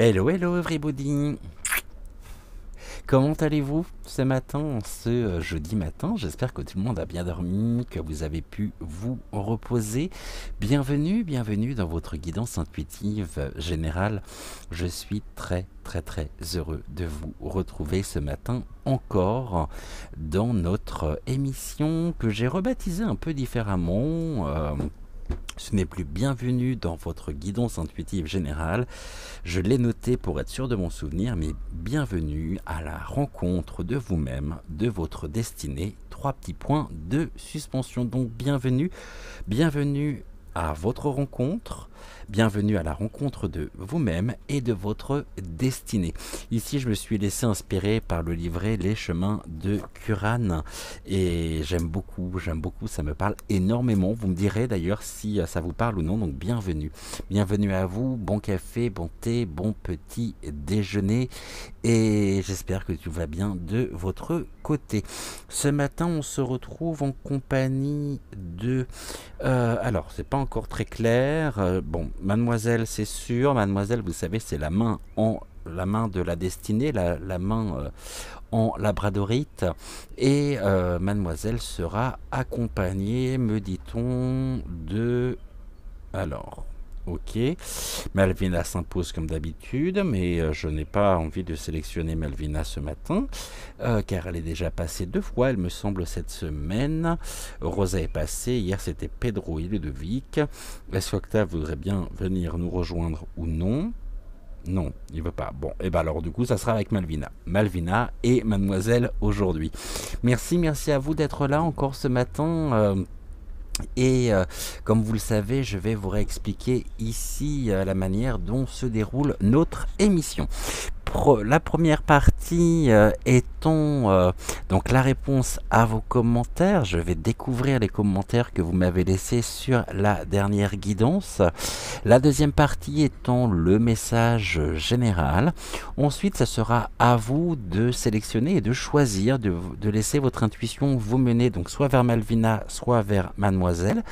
Hello, hello everybody. Comment allez-vous ce matin, ce jeudi matin? J'espère que tout le monde a bien dormi, que vous avez pu vous reposer. Bienvenue, bienvenue dans votre guidance intuitive générale. Je suis très heureux de vous retrouver ce matin encore dans notre émission que j'ai rebaptisée un peu différemment. Ce n'est plus bienvenue dans votre guidance intuitive générale. Je l'ai noté pour être sûr de mon souvenir, mais bienvenue à la rencontre de vous-même, de votre destinée. 3 petits points de suspension. Donc bienvenue, bienvenue à votre rencontre. Bienvenue à la rencontre de vous-même et de votre destinée. Ici, je me suis laissé inspirer par le livret Les chemins de Curran et j'aime beaucoup, ça me parle énormément. Vous me direz d'ailleurs si ça vous parle ou non, donc bienvenue. Bienvenue à vous, bon café, bon thé, bon petit déjeuner et j'espère que tout va bien de votre côté. Ce matin, on se retrouve en compagnie de... alors, c'est pas encore très clair. Bon, mademoiselle, c'est sûr. Mademoiselle, vous savez, c'est la main de la destinée, la main en labradorite. Et mademoiselle sera accompagnée, me dit-on, de... Alors... Ok, Malvina s'impose comme d'habitude, mais je n'ai pas envie de sélectionner Malvina ce matin, car elle est déjà passée 2 fois, elle me semble, cette semaine. Rosa est passée, hier c'était Pedro et Ludovic. Est-ce qu'Octave voudrait bien venir nous rejoindre ou non? Non, il veut pas. Bon, et ben alors du coup, ça sera avec Malvina. Malvina et Mademoiselle aujourd'hui. Merci à vous d'être là encore ce matin. Et comme vous le savez, je vais vous réexpliquer ici la manière dont se déroule notre émission. La première partie étant donc la réponse à vos commentaires. Je vais découvrir les commentaires que vous m'avez laissés sur la dernière guidance. La deuxième partie étant le message général. Ensuite, ça sera à vous de sélectionner et de choisir, de laisser votre intuition vous mener donc soit vers Malvina, soit vers Mademoiselle.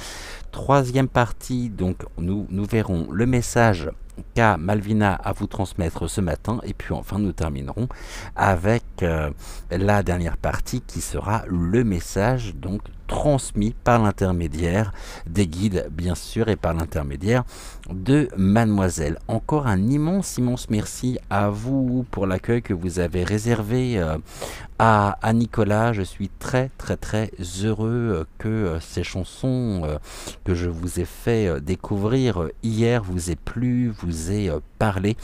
Troisième partie, donc nous verrons le message qu'a Malvina à vous transmettre ce matin et puis enfin nous terminerons avec la dernière partie qui sera le message donc transmis par l'intermédiaire des guides bien sûr et par l'intermédiaire de Mademoiselle. Encore un immense merci à vous pour l'accueil que vous avez réservé à Nicolas. Je suis très heureux que ces chansons que je vous ai fait découvrir hier vous aient plu, vous aient parlé.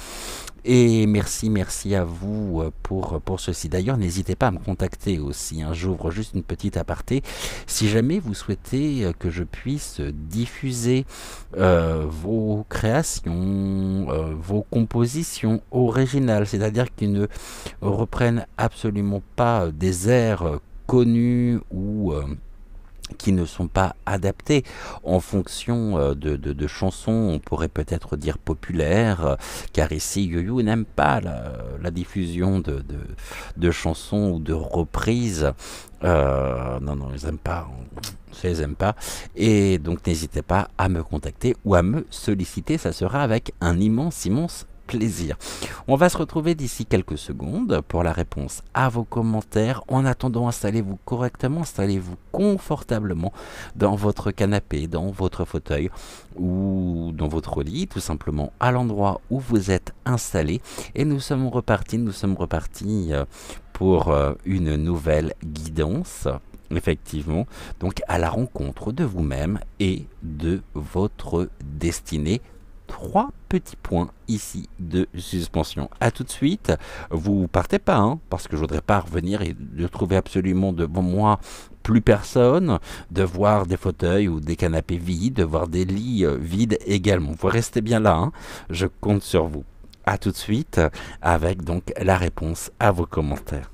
Et merci à vous pour ceci. D'ailleurs, n'hésitez pas à me contacter aussi. Hein. J'ouvre juste une petite aparté. Si jamais vous souhaitez que je puisse diffuser vos créations, vos compositions originales, c'est-à-dire qu'ils ne reprennent absolument pas des airs connus ou... qui ne sont pas adaptés en fonction de chansons, on pourrait peut-être dire populaires, car ici YoYo n'aime pas la diffusion de chansons ou de reprises. Non, ils n'aiment pas. Je les aime pas. Et donc n'hésitez pas à me contacter ou à me solliciter, ça sera avec un immense plaisir. On va se retrouver d'ici quelques secondes pour la réponse à vos commentaires. En attendant, installez-vous correctement, installez-vous confortablement dans votre canapé, dans votre fauteuil ou dans votre lit, tout simplement à l'endroit où vous êtes installé. Et nous sommes repartis pour une nouvelle guidance. Effectivement, donc à la rencontre de vous-même et de votre destinée. 3 petits points ici de suspension. A tout de suite. Vous partez pas, hein, parce que je voudrais pas revenir et de trouver absolument devant moi plus personne, de voir des fauteuils ou des canapés vides, de voir des lits vides également. Vous restez bien là, hein, je compte sur vous. A tout de suite avec donc la réponse à vos commentaires.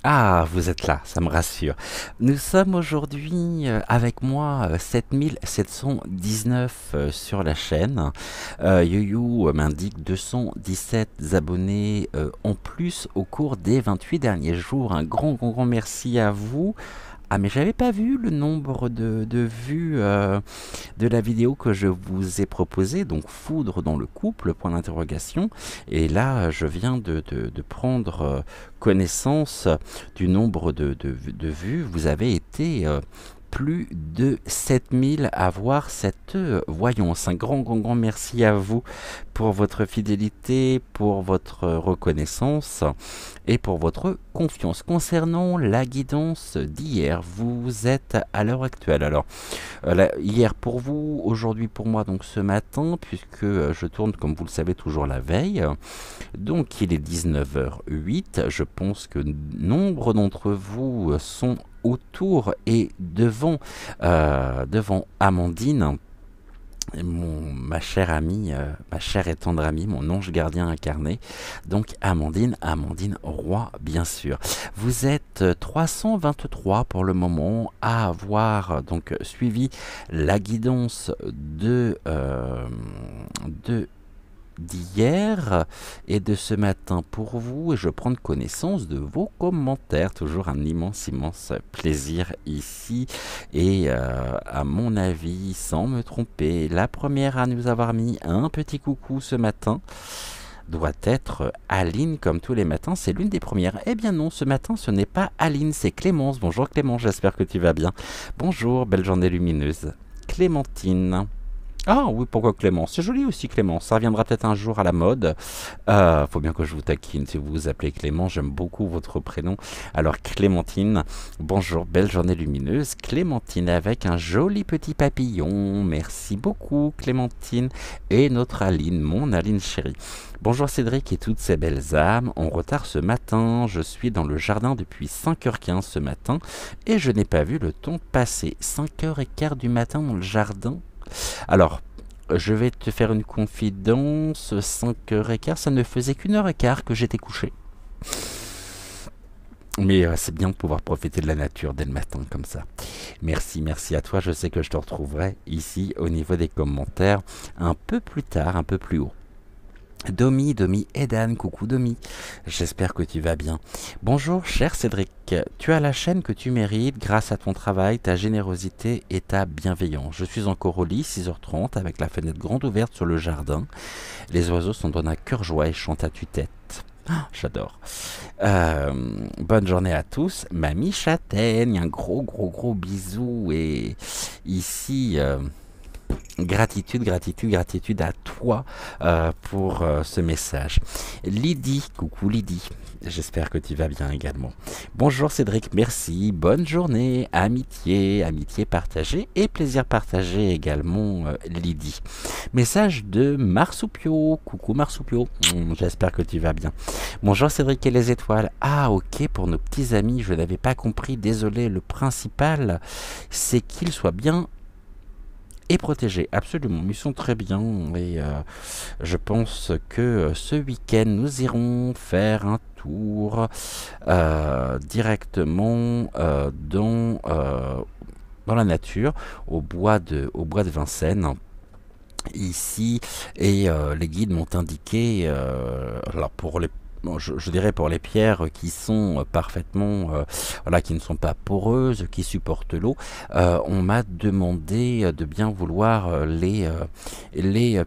Ah, vous êtes là, ça me rassure. Nous sommes aujourd'hui avec moi 7719 sur la chaîne. YoYo m'indique 217 abonnés en plus au cours des 28 derniers jours. Un grand merci à vous. Ah, mais j'avais pas vu le nombre de vues de la vidéo que je vous ai proposée, donc foudre dans le couple, point d'interrogation. Et là, je viens de prendre connaissance du nombre de vues. Vous avez été plus de 7000 à voir cette voyance. Un grand merci à vous pour votre fidélité, pour votre reconnaissance et pour votre confiance. Concernant la guidance d'hier, vous êtes à l'heure actuelle. Alors, hier pour vous, aujourd'hui pour moi, donc ce matin, puisque je tourne, comme vous le savez, toujours la veille. Donc, il est 19h08. Je pense que nombre d'entre vous sont autour et devant Amandine, ma chère amie, ma chère et tendre amie, mon ange gardien incarné. Donc Amandine Roy, bien sûr. Vous êtes 323 pour le moment à avoir donc suivi la guidance d'hier et de ce matin pour vous, et je prends connaissance de vos commentaires. Toujours un immense plaisir ici, et à mon avis, sans me tromper, la première à nous avoir mis un petit coucou ce matin doit être Aline, comme tous les matins. C'est l'une des premières. Eh bien non, ce matin ce n'est pas Aline, c'est Clémence. Bonjour Clémence, j'espère que tu vas bien. Bonjour, belle journée lumineuse. Clémentine. Ah oui, pourquoi Clémence? C'est joli aussi Clémence, ça reviendra peut-être un jour à la mode. Faut bien que je vous taquine si vous vous appelez Clément, j'aime beaucoup votre prénom. Alors Clémentine, bonjour, belle journée lumineuse. Clémentine avec un joli petit papillon, merci beaucoup Clémentine. Et notre Aline, mon Aline chérie. Bonjour Cédric et toutes ces belles âmes, en retard ce matin, je suis dans le jardin depuis 5h15 ce matin et je n'ai pas vu le temps passer. 5h15 du matin dans le jardin. Alors, je vais te faire une confidence, 5h15, ça ne faisait qu'1h15 que j'étais couché. Mais c'est bien de pouvoir profiter de la nature dès le matin comme ça. Merci à toi, je sais que je te retrouverai ici au niveau des commentaires un peu plus tard, un peu plus haut. Domi, Edan, coucou Domi, j'espère que tu vas bien. Bonjour cher Cédric, tu as la chaîne que tu mérites grâce à ton travail, ta générosité et ta bienveillance. Je suis encore au lit, 6h30, avec la fenêtre grande ouverte sur le jardin. Les oiseaux s'en donnent à cœur joie et chantent à tue-tête. Ah, j'adore. Bonne journée à tous. Mamie Châtaigne, un gros bisou. Et ici... Gratitude à toi pour ce message. Lydie, coucou Lydie, j'espère que tu vas bien également. Bonjour Cédric, merci, bonne journée, amitié partagée et plaisir partagé également Lydie. Message de Marsoupio, coucou Marsoupio, j'espère que tu vas bien. Bonjour Cédric et les étoiles. Ah ok, pour nos petits amis, je n'avais pas compris, désolé, le principal c'est qu'ils soient bien et protégés, absolument, ils sont très bien et je pense que ce week-end nous irons faire un tour directement dans la nature, au bois de Vincennes ici, et les guides m'ont indiqué, alors pour les bon, je dirais pour les pierres qui sont parfaitement, voilà, qui ne sont pas poreuses, qui supportent l'eau, on m'a demandé de bien vouloir les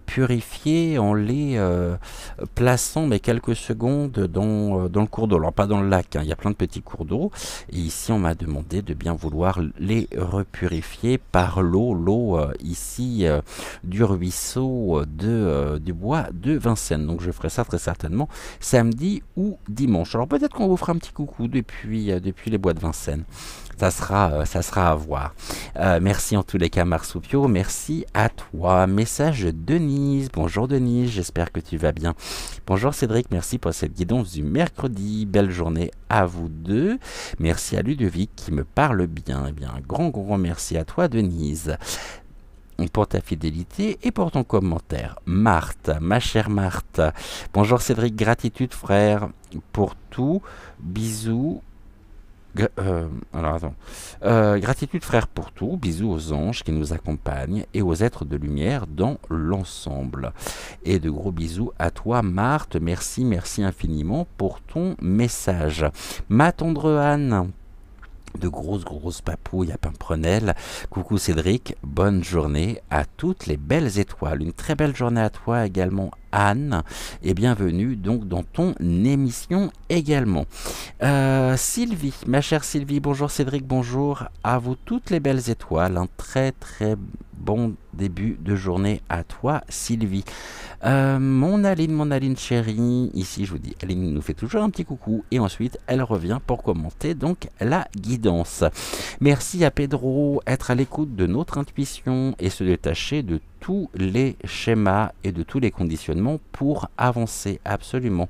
purifier en les plaçant mais quelques secondes dans le cours d'eau. Alors pas dans le lac, hein, il y a plein de petits cours d'eau. Et ici on m'a demandé de bien vouloir les repurifier par l'eau ici du ruisseau du bois de Vincennes. Donc je ferai ça très certainement samedi ou dimanche. Alors peut-être qu'on vous fera un petit coucou depuis les bois de Vincennes. Ça sera à voir. Merci en tous les cas Marsoupio, merci à toi. Message de Denise, bonjour Denise, j'espère que tu vas bien. Bonjour Cédric, merci pour cette guidance du mercredi, belle journée à vous deux. Merci à Ludovic qui me parle bien. Eh bien, un grand merci à toi Denise pour ta fidélité et pour ton commentaire. Marthe, ma chère Marthe, bonjour Cédric, gratitude frère pour tout, bisous. Alors attends. Gratitude frère pour tout, bisous aux anges qui nous accompagnent et aux êtres de lumière dans l'ensemble. Et de gros bisous à toi Marthe, merci infiniment pour ton message. Ma tendre Anne, de grosses papouilles à Pimprenel. Coucou Cédric, bonne journée à toutes les belles étoiles. Une très belle journée à toi également Anne et bienvenue donc dans ton émission également. Sylvie, ma chère Sylvie, bonjour Cédric, bonjour à vous toutes les belles étoiles. Un très bon début de journée à toi Sylvie. Mon Aline chérie, ici je vous dis, Aline nous fait toujours un petit coucou et ensuite elle revient pour commenter donc la guidance. Merci à Pedro, être à l'écoute de notre intuition et se détacher de tous les schémas et de tous les conditionnements pour avancer, absolument.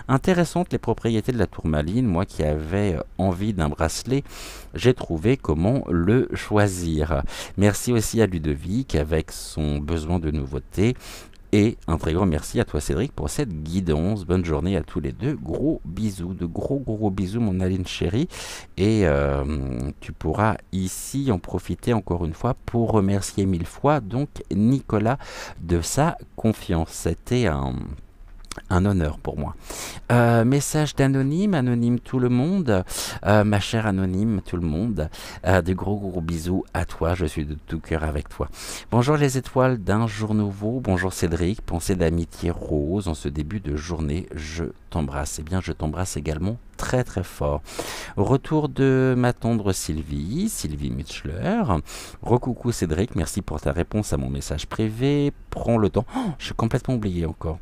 Intéressantes les propriétés de la tourmaline, moi qui avais envie d'un bracelet, j'ai trouvé comment le choisir. Merci aussi à Ludovic avec son besoin de nouveautés. Et un très grand merci à toi Cédric pour cette guidance. Bonne journée à tous les deux. Gros bisous, de gros bisous mon Aline chérie. Et tu pourras ici en profiter encore une fois pour remercier 1000 fois donc Nicolas de sa confiance. C'était un honneur pour moi. Message d'anonyme, anonyme tout le monde, ma chère anonyme tout le monde, de gros bisous à toi, je suis de tout cœur avec toi. Bonjour les étoiles d'un jour nouveau, bonjour Cédric, pensée d'amitié rose en ce début de journée, je t'embrasse. Eh bien je t'embrasse également très fort. Retour de ma tendre Sylvie Mitchler. Recoucou Cédric, merci pour ta réponse à mon message privé, prends le temps. Oh, je suis complètement oublié encore.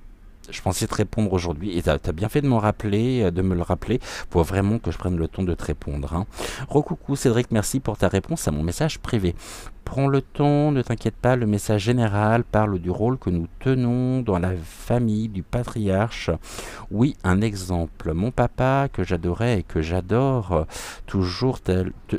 Je pensais te répondre aujourd'hui et tu as bien fait de me le rappeler. Faut vraiment que je prenne le temps de te répondre. Hein. Recoucou Cédric, merci pour ta réponse à mon message privé. Prends le temps, ne t'inquiète pas, le message général parle du rôle que nous tenons dans la famille du patriarche. Oui, un exemple. Mon papa, que j'adorais et que j'adore toujours,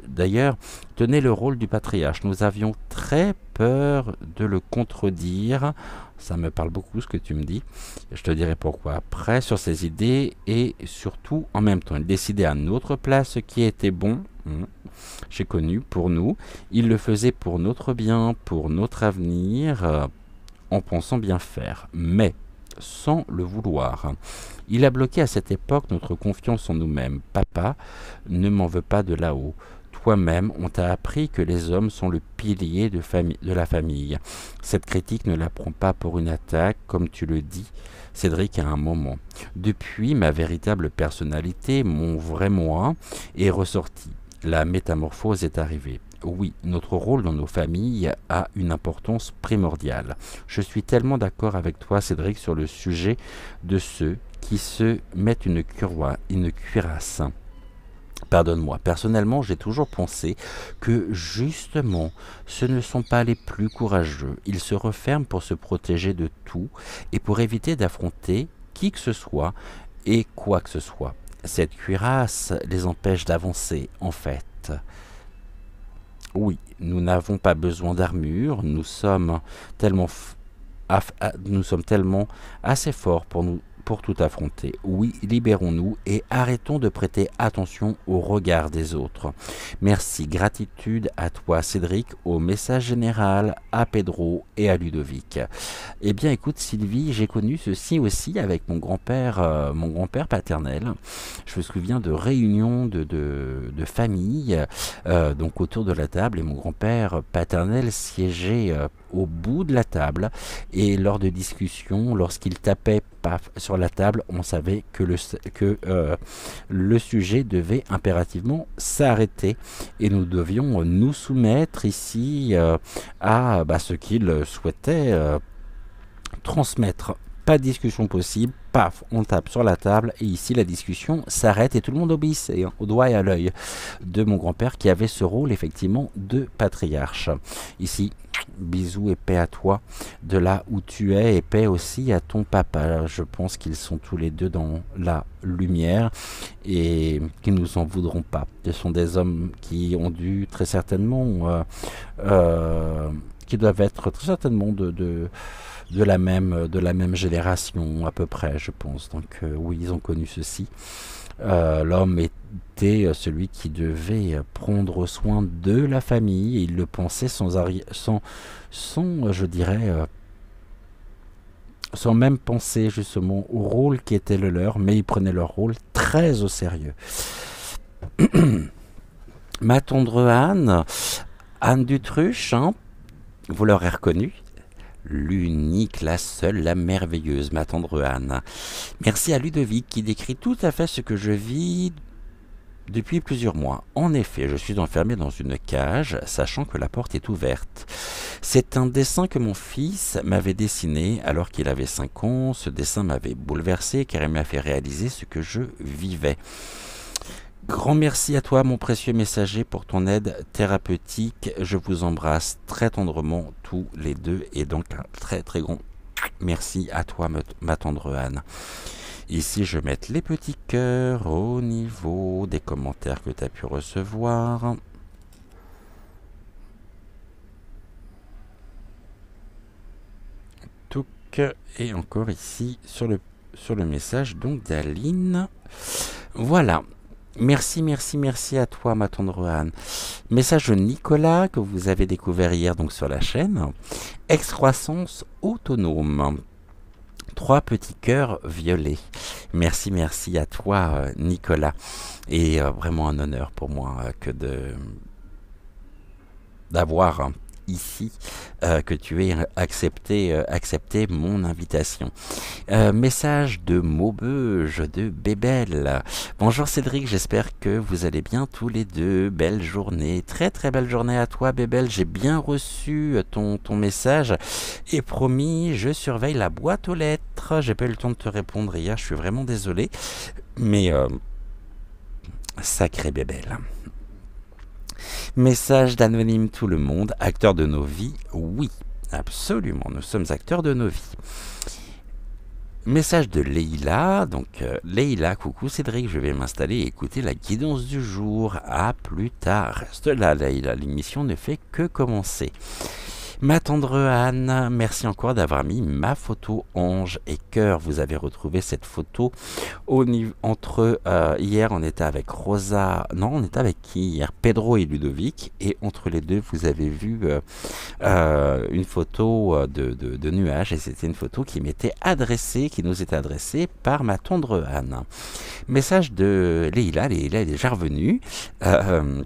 d'ailleurs, tenait le rôle du patriarche. Nous avions très peur de le contredire. Ça me parle beaucoup ce que tu me dis. Je te dirai pourquoi après sur ses idées et surtout en même temps. Il décidait à notre place ce qui était bon. J'ai connu pour nous. Il le faisait pour notre bien, pour notre avenir, en pensant bien faire, mais sans le vouloir. Il a bloqué à cette époque notre confiance en nous-mêmes. Papa, ne m'en veux pas de là-haut. Toi-même, on t'a appris que les hommes sont le pilier de la famille. Cette critique ne la prends pas pour une attaque, comme tu le dis, Cédric, à un moment. Depuis, ma véritable personnalité, mon vrai moi, est ressorti. La métamorphose est arrivée. Oui, notre rôle dans nos familles a une importance primordiale. Je suis tellement d'accord avec toi, Cédric, sur le sujet de ceux qui se mettent une cuirasse. Pardonne-moi, personnellement, j'ai toujours pensé que, justement, ce ne sont pas les plus courageux. Ils se referment pour se protéger de tout et pour éviter d'affronter qui que ce soit et quoi que ce soit. Cette cuirasse les empêche d'avancer, en fait. Oui, nous n'avons pas besoin d'armure, nous sommes tellement assez forts pour nous pour tout affronter. Oui, libérons-nous et arrêtons de prêter attention au regard des autres. Merci, gratitude à toi Cédric, au message général, à Pedro et à Ludovic. Eh bien écoute Sylvie, j'ai connu ceci aussi avec mon grand-père paternel. Je me souviens de réunions de famille, donc autour de la table, et mon grand-père paternel siégeait au bout de la table, et lors de discussions, lorsqu'il tapait paf sur la table, on savait que le sujet devait impérativement s'arrêter, et nous devions nous soumettre ici à ce qu'il souhaitait transmettre. Pas de discussion possible, paf, on tape sur la table et ici la discussion s'arrête et tout le monde obéissait au doigt et à l'œil de mon grand-père qui avait ce rôle effectivement de patriarche. Ici, bisous et paix à toi de là où tu es, et paix aussi à ton papa. Je pense qu'ils sont tous les deux dans la lumière et qu'ils ne nous en voudront pas. Ce sont des hommes qui ont dû très certainement qui doivent être très certainement de la même génération à peu près, je pense. Donc oui, ils ont connu ceci. L'homme était celui qui devait prendre soin de la famille, et il le pensait je dirais, sans même penser justement au rôle qui était le leur, mais ils prenaient leur rôle très au sérieux. Ma tendre Anne Dutruche, hein, vous l'aurez reconnue. L'unique, la seule, la merveilleuse, ma tendre Anne. Merci à Ludovic qui décrit tout à fait ce que je vis depuis plusieurs mois. En effet, je suis enfermé dans une cage, sachant que la porte est ouverte. C'est un dessin que mon fils m'avait dessiné alors qu'il avait 5 ans. Ce dessin m'avait bouleversé car il m'a fait réaliser ce que je vivais. Grand merci à toi, mon précieux messager, pour ton aide thérapeutique. Je vous embrasse très tendrement tous les deux, et donc un très très grand merci à toi, ma tendre Anne. Ici, je vais mettre les petits cœurs au niveau des commentaires que tu as pu recevoir. Et encore ici sur le message donc d'Aline. Voilà. Merci à toi, ma tendre Anne. Message de Nicolas que vous avez découvert hier donc sur la chaîne. Excroissance autonome. 3 petits cœurs violets. Merci à toi, Nicolas. Et vraiment un honneur pour moi que d'avoir ici que tu aies accepté mon invitation. Message de Maubeuge de Bébel. Bonjour Cédric, j'espère que vous allez bien tous les deux. Belle journée, très très belle journée à toi Bébel. J'ai bien reçu ton message et promis, je surveille la boîte aux lettres. J'ai pas eu le temps de te répondre hier, je suis vraiment désolé, mais sacré Bébel. Message d'Anonyme Tout le Monde, acteur de nos vies, oui, absolument, nous sommes acteurs de nos vies. Message de Leïla, donc Leïla, coucou Cédric, je vais m'installer et écouter la guidance du jour, à plus tard. Reste là Leïla, l'émission ne fait que commencer. Ma tendre Anne, merci encore d'avoir mis ma photo ange et cœur. Vous avez retrouvé cette photo entre hier on était avec Rosa, non on était avec qui hier, Pedro et Ludovic, et entre les deux vous avez vu une photo de nuages, et c'était une photo qui nous était adressée par ma tendre Anne. Message de Leïla est déjà revenue.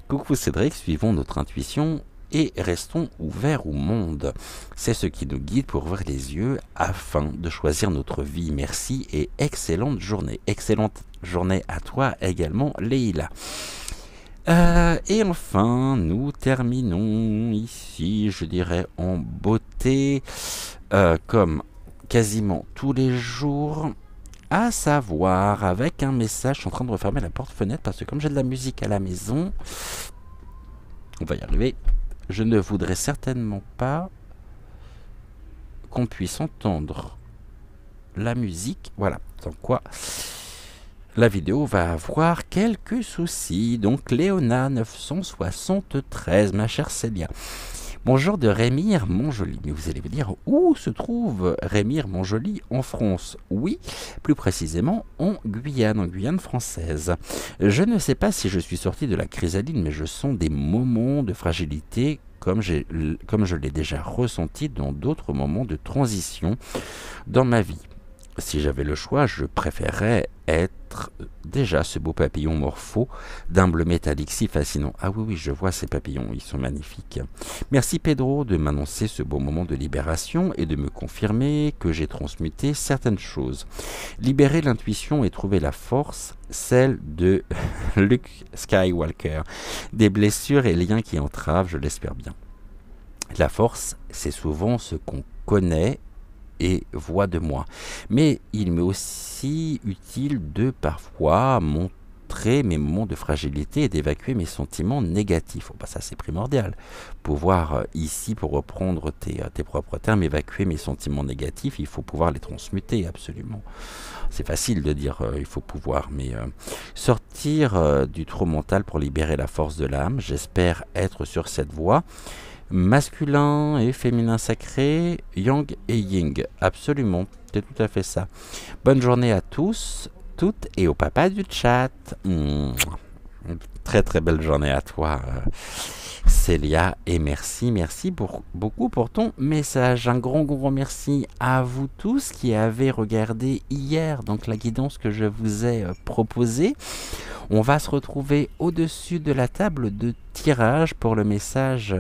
Coucou Cédric, suivons notre intuition et restons ouverts au monde. C'est ce qui nous guide pour ouvrir les yeux afin de choisir notre vie. Merci et excellente journée. Excellente journée à toi également, Leïla. Et enfin, nous terminons ici, je dirais, en beauté, comme quasiment tous les jours, à savoir avec un message. Je suis en train de refermer la porte-fenêtre parce que comme j'ai de la musique à la maison, on va y arriver. Je ne voudrais certainement pas qu'on puisse entendre la musique. Voilà, sans quoi la vidéo va avoir quelques soucis. Donc Léona 973, ma chère Célia. Bonjour de Rémire Montjoly. Mais vous allez me dire, où se trouve Rémire Montjoly en France? Oui, plus précisément en Guyane française. Je ne sais pas si je suis sorti de la chrysalide, mais je sens des moments de fragilité comme je l'ai déjà ressenti dans d'autres moments de transition dans ma vie. Si j'avais le choix, je préférerais être déjà ce beau papillon morpho d'un bleu métallique si fascinant. Ah oui, oui, je vois ces papillons, ils sont magnifiques. Merci Pedro de m'annoncer ce beau moment de libération et de me confirmer que j'ai transmuté certaines choses. Libérer l'intuition et trouver la force, celle de Luke Skywalker. Des blessures et liens qui entravent, je l'espère bien. La force, c'est souvent ce qu'on connaît et voix de moi. Mais il m'est aussi utile de parfois montrer mes moments de fragilité et d'évacuer mes sentiments négatifs. Oh, bah ça c'est primordial. Pouvoir ici, pour reprendre tes propres termes, évacuer mes sentiments négatifs, il faut pouvoir les transmuter absolument. C'est facile de dire il faut pouvoir, mais sortir du trop mental pour libérer la force de l'âme. J'espère être sur cette voie. Masculin et féminin sacré, yang et yin. Absolument, c'est tout à fait ça. Bonne journée à tous, toutes et au papa du chat. Très très belle journée à toi, Célia, et merci beaucoup pour ton message. Un grand merci à vous tous qui avez regardé hier donc la guidance que je vous ai proposée. On va se retrouver au-dessus de la table de tirage pour le message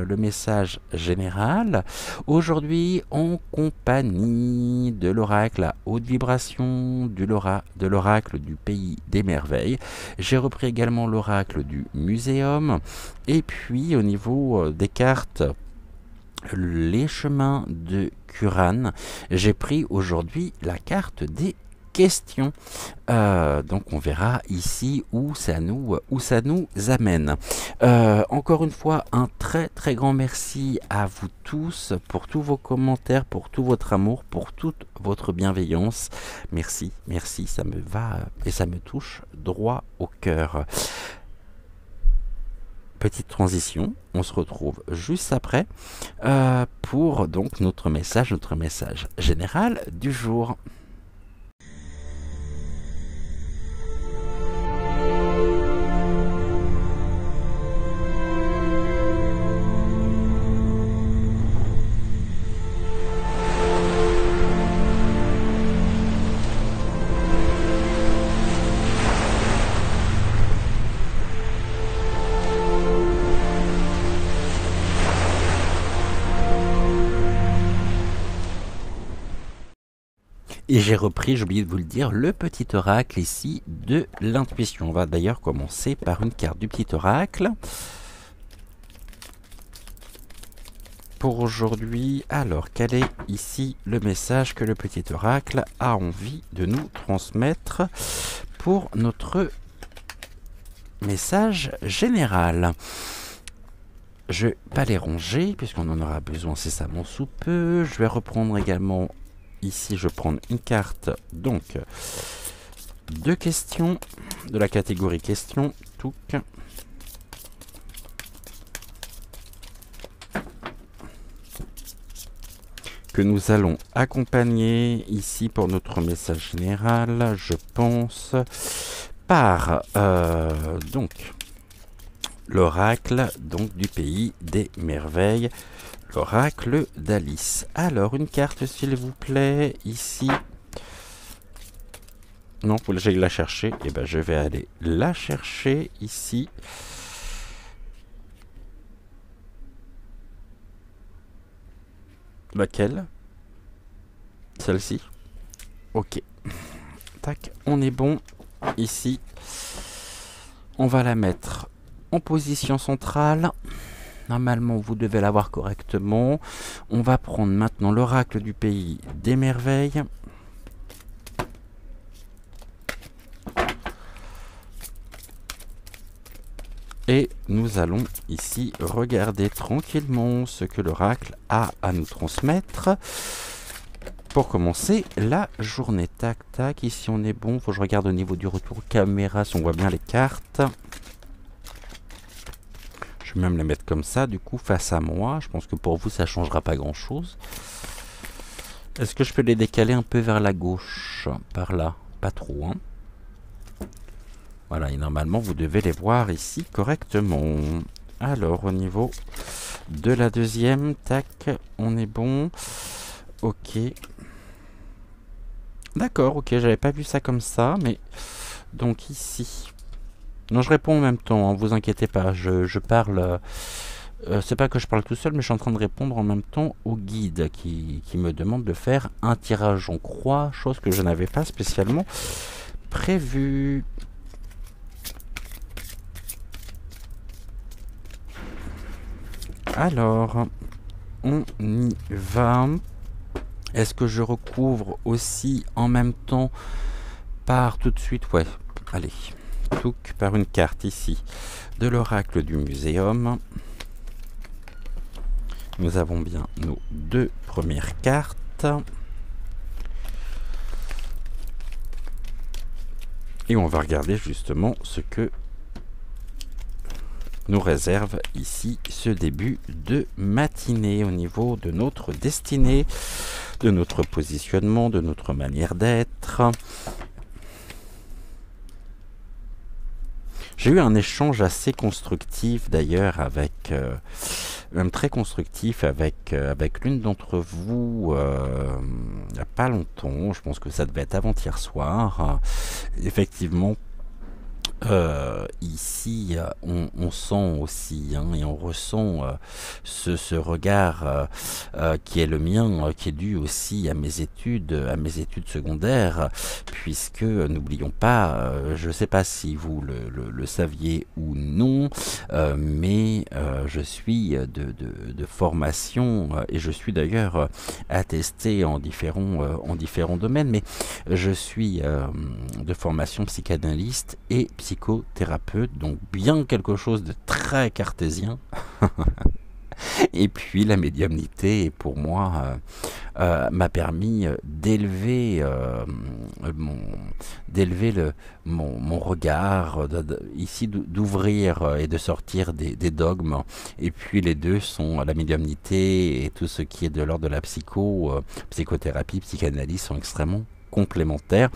général. Aujourd'hui, en compagnie de l'oracle à haute vibration, de l'oracle du pays des merveilles. J'ai repris également l'oracle du muséum. Et puis, au niveau des cartes, les chemins de Kuran, j'ai pris aujourd'hui la carte des questions. Donc on verra ici où ça nous amène. Encore une fois, un très grand merci à vous tous pour tous vos commentaires, pour tout votre amour, pour toute votre bienveillance. Merci, ça me va et ça me touche droit au cœur. Petite transition, on se retrouve juste après pour donc notre message général du jour. Et j'ai repris, j'ai oublié de vous le dire, le petit oracle ici de l'intuition. On va d'ailleurs commencer par une carte du petit oracle. Pour aujourd'hui, alors quel est ici le message que le petit oracle a envie de nous transmettre pour notre message général? Je vais pas les ranger puisqu'on en aura besoin incessamment sous peu. Je vais reprendre également... Ici, je prends une carte, donc, deux questions, de la catégorie questions, touc. Que nous allons accompagner ici pour notre message général, je pense, par, donc, l'oracle, donc, du pays des merveilles, l'oracle d'Alice. Alors, une carte, s'il vous plaît, ici. Non, faut que j'aille la chercher. Et ben, je vais aller la chercher ici. Laquelle? Celle-ci? Ok. Tac, on est bon. Ici. On va la mettre en position centrale. Normalement, vous devez l'avoir correctement. On va prendre maintenant l'oracle du pays des merveilles. Et nous allons ici regarder tranquillement ce que l'oracle a à nous transmettre pour commencer la journée. Tac, tac, ici on est bon. Faut que je regarde au niveau du retour caméra si on voit bien les cartes. Je vais même les mettre comme ça, du coup, face à moi. Je pense que pour vous, ça ne changera pas grand-chose. Est-ce que je peux les décaler un peu vers la gauche? Par là. Pas trop, hein. Voilà, et normalement, vous devez les voir ici correctement. Alors, au niveau de la deuxième, tac, on est bon. Ok. D'accord, ok, j'avais pas vu ça comme ça, mais... Donc ici... Non, je réponds en même temps, hein, vous inquiétez pas, je parle... c'est pas que je parle tout seul, mais je suis en train de répondre en même temps au guide qui me demande de faire un tirage en croix, chose que je n'avais pas spécialement prévue. Alors, on y va. Est-ce que je recouvre aussi en même temps par tout de suite? Ouais, allez, touc, par une carte ici de l'oracle du muséum. Nous avons bien nos deux premières cartes. Et on va regarder justement ce que nous réserve ici ce début de matinée au niveau de notre destinée, de notre positionnement, de notre manière d'être. J'ai eu un échange assez constructif d'ailleurs avec, même très constructif avec l'une d'entre vous il n'y a pas longtemps, je pense que ça devait être avant-hier soir. Effectivement, ici, on sent aussi et on ressent ce regard qui est le mien, qui est dû aussi à mes études secondaires, puisque n'oublions pas, je ne sais pas si vous le saviez ou non, mais je suis de formation et je suis d'ailleurs attesté en différents domaines, mais je suis de formation psychanalyste et psychothérapeute, donc bien quelque chose de très cartésien. Et puis la médiumnité, pour moi, m'a permis d'élever mon regard, ici d'ouvrir et de sortir des dogmes. Et puis les deux sont la médiumnité et tout ce qui est de l'ordre de la psychothérapie, psychanalyse sont extrêmement complémentaires.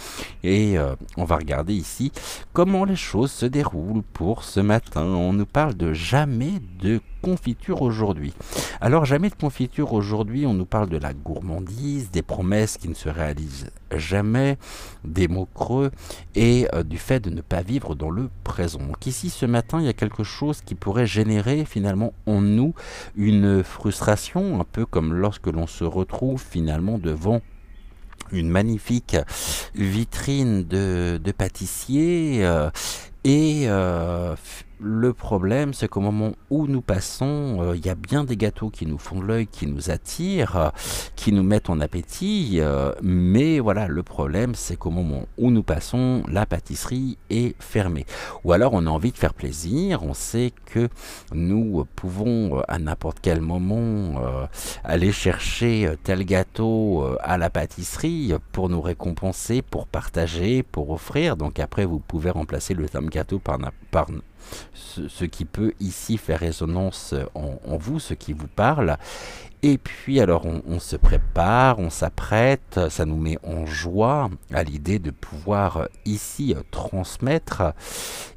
Et on va regarder ici comment les choses se déroulent pour ce matin. On nous parle de jamais de confiture aujourd'hui. Alors jamais de confiture aujourd'hui, on nous parle de la gourmandise, des promesses qui ne se réalisent jamais, des mots creux et du fait de ne pas vivre dans le présent. Donc ici ce matin, il y a quelque chose qui pourrait générer finalement en nous une frustration, un peu comme lorsque l'on se retrouve finalement devant une magnifique vitrine de pâtissier et le problème, c'est qu'au moment où nous passons, il y a bien des gâteaux qui nous font de l'œil, qui nous attirent, qui nous mettent en appétit, mais voilà, le problème, c'est qu'au moment où nous passons, la pâtisserie est fermée. Ou alors, on a envie de faire plaisir, on sait que nous pouvons à n'importe quel moment aller chercher tel gâteau à la pâtisserie pour nous récompenser, pour partager, pour offrir. Donc après, vous pouvez remplacer le terme gâteau par ce qui peut ici faire résonance en vous, ce qui vous parle. Et puis alors on se prépare, on s'apprête, ça nous met en joie à l'idée de pouvoir ici transmettre.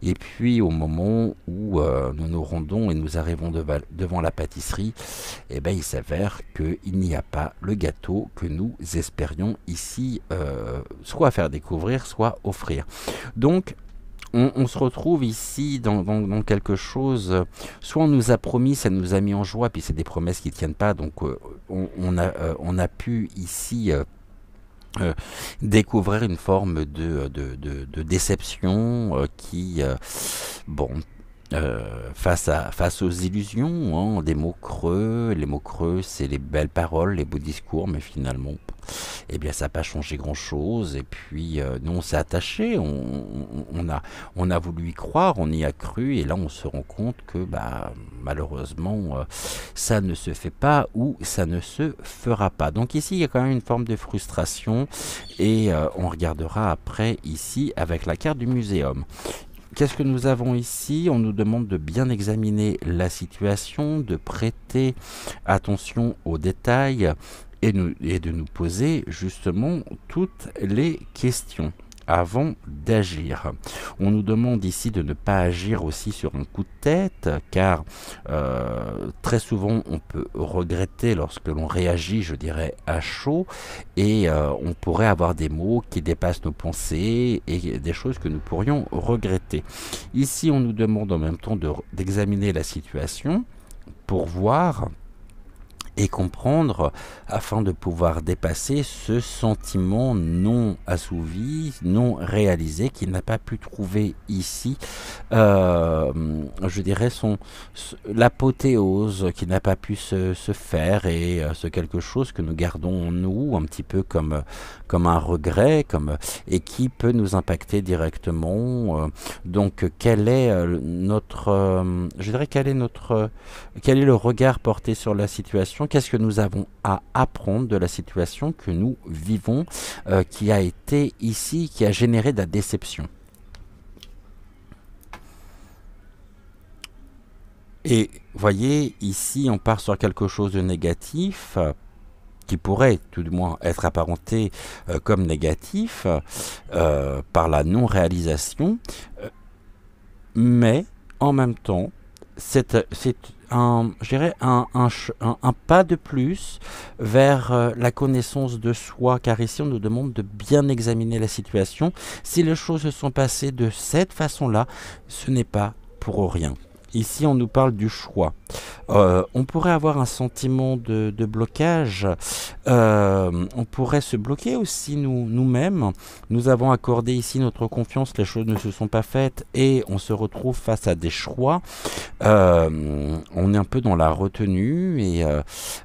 Et puis au moment où nous nous rendons et nous arrivons devant la pâtisserie, eh ben, il s'avère qu'il n'y a pas le gâteau que nous espérions ici soit faire découvrir, soit offrir. Donc on se retrouve ici dans quelque chose, soit on nous a promis, ça nous a mis en joie, puis c'est des promesses qui ne tiennent pas, donc on a pu ici découvrir une forme de déception qui, bon, face aux illusions, des mots creux. Les mots creux, c'est les belles paroles, les beaux discours, mais finalement, eh bien, ça n'a pas changé grand-chose. Et puis, nous, on s'est attaché, on a voulu y croire, on y a cru, et là, on se rend compte que, malheureusement, ça ne se fait pas ou ça ne se fera pas. Donc ici, il y a quand même une forme de frustration, et on regardera après, ici, avec la carte du muséum. qu'est-ce que nous avons ici? On nous demande de bien examiner la situation, de prêter attention aux détails et de nous poser justement toutes les questions avant d'agir. On nous demande ici de ne pas agir aussi sur un coup de tête, car très souvent on peut regretter lorsque l'on réagit, je dirais, à chaud, et on pourrait avoir des mots qui dépassent nos pensées et des choses que nous pourrions regretter. Ici, on nous demande en même temps d'examiner la situation pour voir et comprendre afin de pouvoir dépasser ce sentiment non assouvi, non réalisé, qu'il n'a pas pu trouver ici, je dirais, l'apothéose, qui n'a pas pu se faire, et c'est quelque chose que nous gardons en nous, un petit peu comme un regret, et qui peut nous impacter directement. Donc quel est je dirais, quel est le regard porté sur la situation? Qu'est-ce que nous avons à apprendre de la situation que nous vivons, qui a été ici, qui a généré de la déception? Et voyez, ici, on part sur quelque chose de négatif, qui pourrait tout du moins être apparenté comme négatif par la non-réalisation, mais en même temps, c'est je dirais un pas de plus vers la connaissance de soi, car ici on nous demande de bien examiner la situation. Si les choses se sont passées de cette façon-là, ce n'est pas pour rien. Ici, on nous parle du choix. On pourrait avoir un sentiment de blocage. On pourrait se bloquer aussi nous-mêmes. Nous avons accordé ici notre confiance, les choses ne se sont pas faites et on se retrouve face à des choix. On est un peu dans la retenue et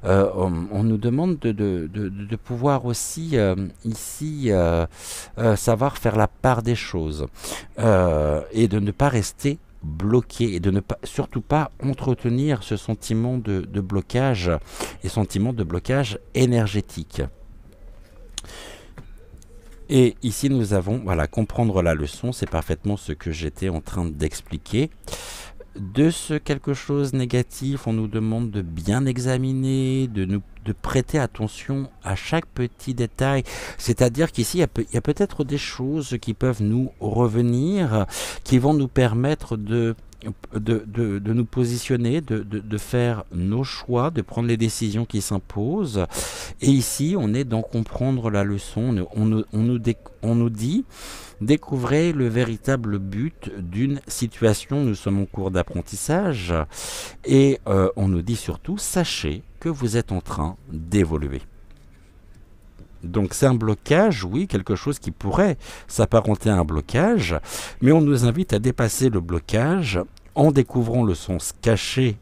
on nous demande de pouvoir aussi ici savoir faire la part des choses et de ne pas rester bloqué et de ne pas, surtout pas entretenir ce sentiment de blocage et sentiment de blocage énergétique. Et ici nous avons, voilà, comprendre la leçon, c'est parfaitement ce que j'étais en train d'expliquer. De ce quelque chose négatif, on nous demande de bien examiner, de prêter attention à chaque petit détail. C'est-à-dire qu'ici, il y a peut-être des choses qui peuvent nous revenir, qui vont nous permettre de nous positionner, de faire nos choix, de prendre les décisions qui s'imposent. Et ici, on est dans comprendre la leçon. On nous dit: découvrez le véritable but d'une situation. Nous sommes en cours d'apprentissage. Et on nous dit surtout: sachez que vous êtes en train d'évoluer. Donc c'est un blocage, oui, quelque chose qui pourrait s'apparenter à un blocage, mais on nous invite à dépasser le blocage en découvrant le sens caché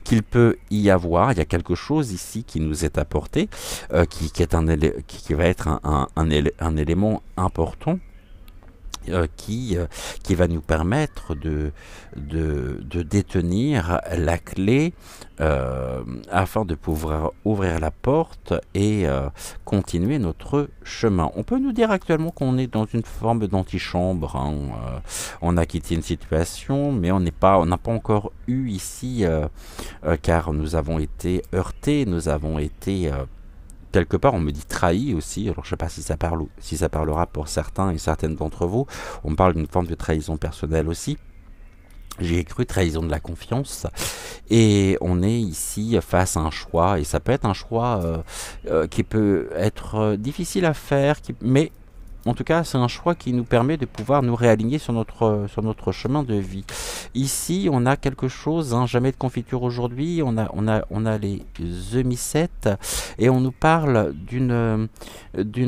qu'il peut y avoir. Il y a quelque chose ici qui nous est apporté, qui va être un élément important. Qui va nous permettre de détenir la clé afin de pouvoir ouvrir la porte et continuer notre chemin. On peut nous dire actuellement qu'on est dans une forme d'antichambre. On a quitté une situation, mais on n'a pas encore eu ici, car nous avons été heurtés, nous avons été quelque part, on me dit trahi aussi. Alors, je ne sais pas si ça parlera pour certains et certaines d'entre vous. On me parle d'une forme de trahison personnelle aussi. J'ai cru trahison de la confiance. Et on est ici face à un choix. Et ça peut être un choix qui peut être difficile à faire, mais en tout cas, c'est un choix qui nous permet de pouvoir nous réaligner sur notre chemin de vie. Ici, on a quelque chose, jamais de confiture aujourd'hui, on a les EMI7 et on nous parle d'une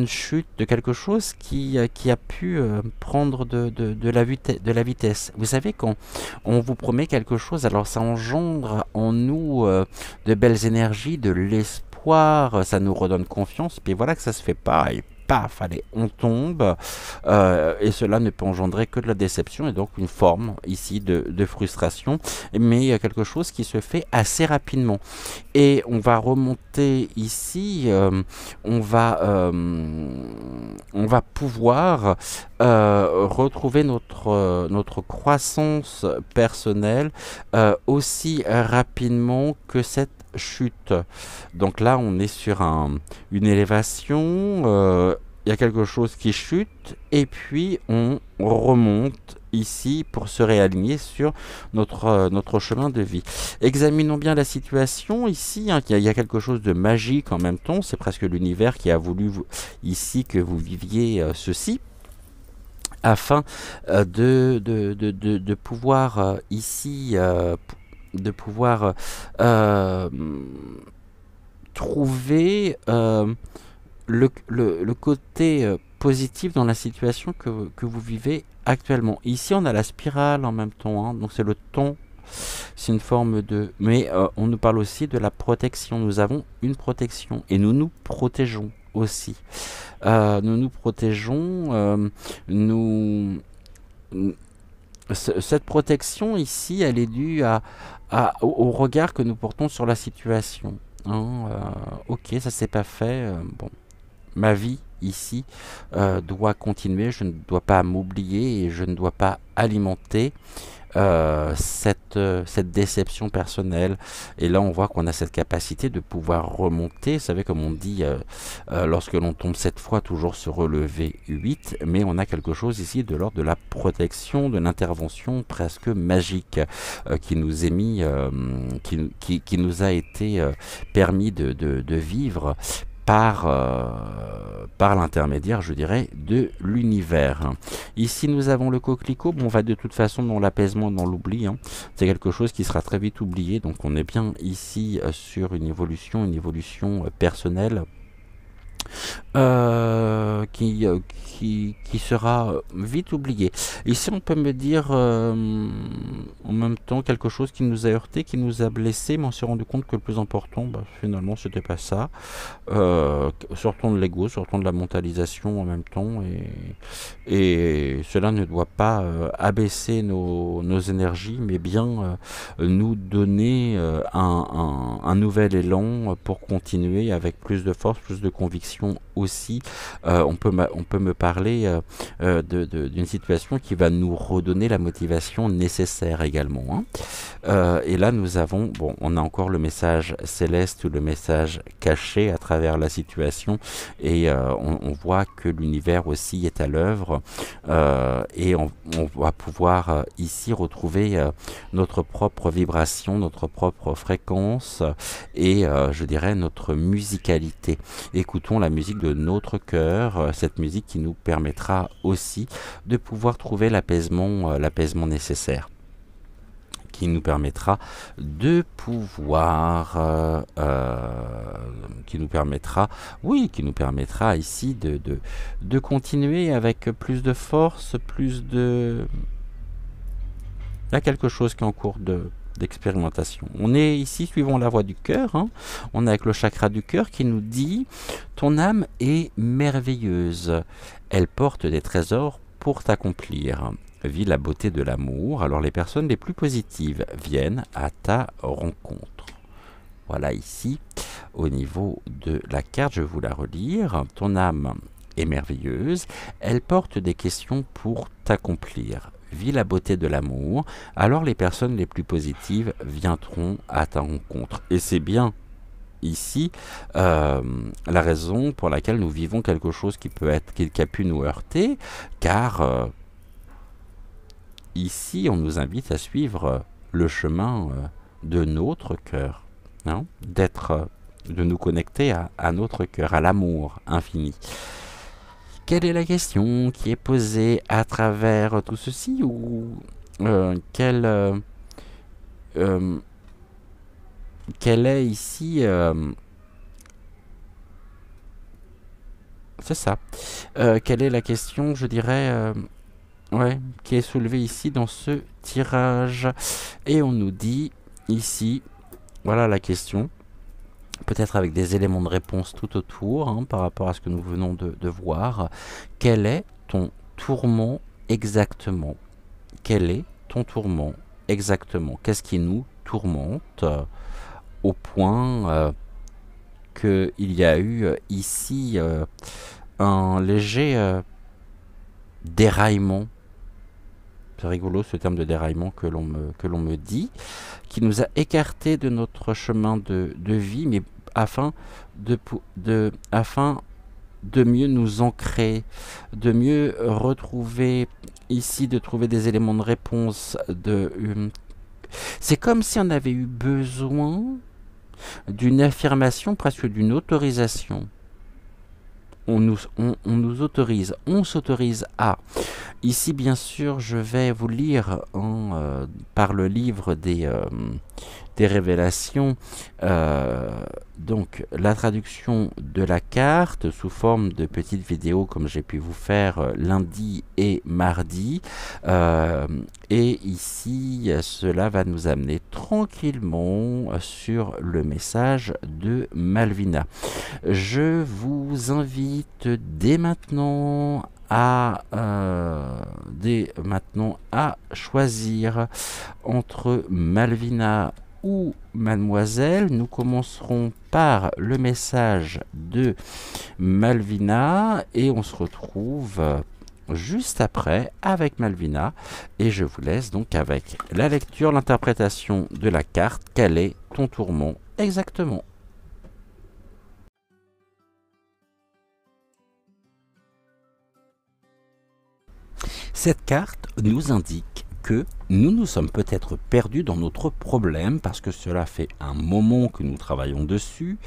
chute, de quelque chose qui a pu prendre de la vitesse. Vous savez, quand on vous promet quelque chose, alors ça engendre en nous de belles énergies, de l'espoir, ça nous redonne confiance, puis voilà que ça se fait pas. paf, allez, on tombe, et cela ne peut engendrer que de la déception et donc une forme ici de frustration, mais quelque chose qui se fait assez rapidement. Et on va remonter ici, on va pouvoir retrouver notre croissance personnelle aussi rapidement que cette chute. Donc là, on est sur une élévation, il y a quelque chose qui chute, et puis on remonte ici pour se réaligner sur notre chemin de vie. Examinons bien la situation ici, hein, il y a quelque chose de magique en même temps, c'est presque l'univers qui a voulu ici que vous viviez ceci, afin de pouvoir ici, de pouvoir trouver le côté positif dans la situation que vous vivez actuellement. Ici, on a la spirale en même temps, hein, donc c'est le temps, c'est une forme de... Mais on nous parle aussi de la protection. Nous avons une protection et nous nous protégeons aussi. Nous nous protégeons, nous... Cette protection ici, elle est due au regard que nous portons sur la situation. Hein, ok, ça s'est pas fait. Bon, ma vie ici doit continuer. Je ne dois pas m'oublier et je ne dois pas alimenter cette déception personnelle. Et là, on voit qu'on a cette capacité de pouvoir remonter. Vous savez, comme on dit, lorsque l'on tombe 7 fois, toujours se relever 8. Mais on a quelque chose ici de l'ordre de la protection, de l'intervention presque magique qui nous est mis, qui nous a été permis de vivre par l'intermédiaire, je dirais, de l'univers. Ici, nous avons le coquelicot. Bon, on va de toute façon dans l'apaisement, dans l'oubli. Hein. C'est quelque chose qui sera très vite oublié. Donc, on est bien ici sur une évolution personnelle qui sera vite oublié. Ici, on peut me dire en même temps quelque chose qui nous a heurté, qui nous a blessé, mais on s'est rendu compte que le plus important, bah, finalement, c'était pas ça. Sortons de l'ego, sortons de la mentalisation en même temps, et cela ne doit pas abaisser nos énergies, mais bien nous donner un nouvel élan pour continuer avec plus de force, plus de conviction aussi. On peut me parler d'une situation qui va nous redonner la motivation nécessaire également. Hein. Et là, nous avons, bon, on a encore le message céleste ou le message caché à travers la situation, et on voit que l'univers aussi est à l'œuvre, et on va pouvoir ici retrouver notre propre vibration, notre propre fréquence, et je dirais notre musicalité. Écoutons la musique de notre cœur, cette musique qui nous permettra aussi de pouvoir trouver l'apaisement nécessaire, qui nous permettra de pouvoir, qui nous permettra ici de continuer avec plus de force, plus de... Il y a quelque chose qui est en cours d'expérimentation. On est ici suivant la voie du cœur, hein. On est avec le chakra du cœur qui nous dit: ton âme est merveilleuse, elle porte des trésors pour t'accomplir. Vis la beauté de l'amour, alors les personnes les plus positives viennent à ta rencontre. Voilà ici, au niveau de la carte, je vais vous la relire. Ton âme est merveilleuse, elle porte des questions pour t'accomplir. Vis la beauté de l'amour, alors les personnes les plus positives viendront à ta rencontre. Et c'est bien ici la raison pour laquelle nous vivons quelque chose qui a pu nous heurter, car ici on nous invite à suivre le chemin de notre cœur, hein, de nous connecter à notre cœur, à l'amour infini. Quelle est la question qui est posée à travers tout ceci, ou quelle est ici c'est ça. Quelle est la question, je dirais, ouais, qui est soulevée ici dans ce tirage? Et on nous dit ici, voilà la question. peut-être avec des éléments de réponse tout autour, hein, par rapport à ce que nous venons de voir. Quel est ton tourment exactement? Quel est ton tourment exactement? Qu'est-ce qui nous tourmente au point qu'il y a eu ici un léger déraillement? C'est rigolo ce terme de déraillement que l'on me dit, qui nous a écartés de notre chemin de vie, mais afin afin de mieux nous ancrer, de mieux retrouver ici, de trouver des éléments de réponse. C'est comme si on avait eu besoin d'une affirmation, presque d'une autorisation. On nous autorise, on s'autorise à. Ici, bien sûr, je vais vous lire par le livre des révélations, donc la traduction de la carte sous forme de petites vidéos comme j'ai pu vous faire lundi et mardi. Et ici, cela va nous amener tranquillement sur le message de Malvina. Je vous invite dès maintenant à choisir entre Malvina ou Mademoiselle. Nous commencerons par le message de Malvina et on se retrouve juste après avec Malvina, et je vous laisse donc avec la lecture, l'interprétation de la carte. Quel est ton tourment exactement? Cette carte nous indique que nous nous sommes peut-être perdus dans notre problème parce que cela fait un moment que nous travaillons dessus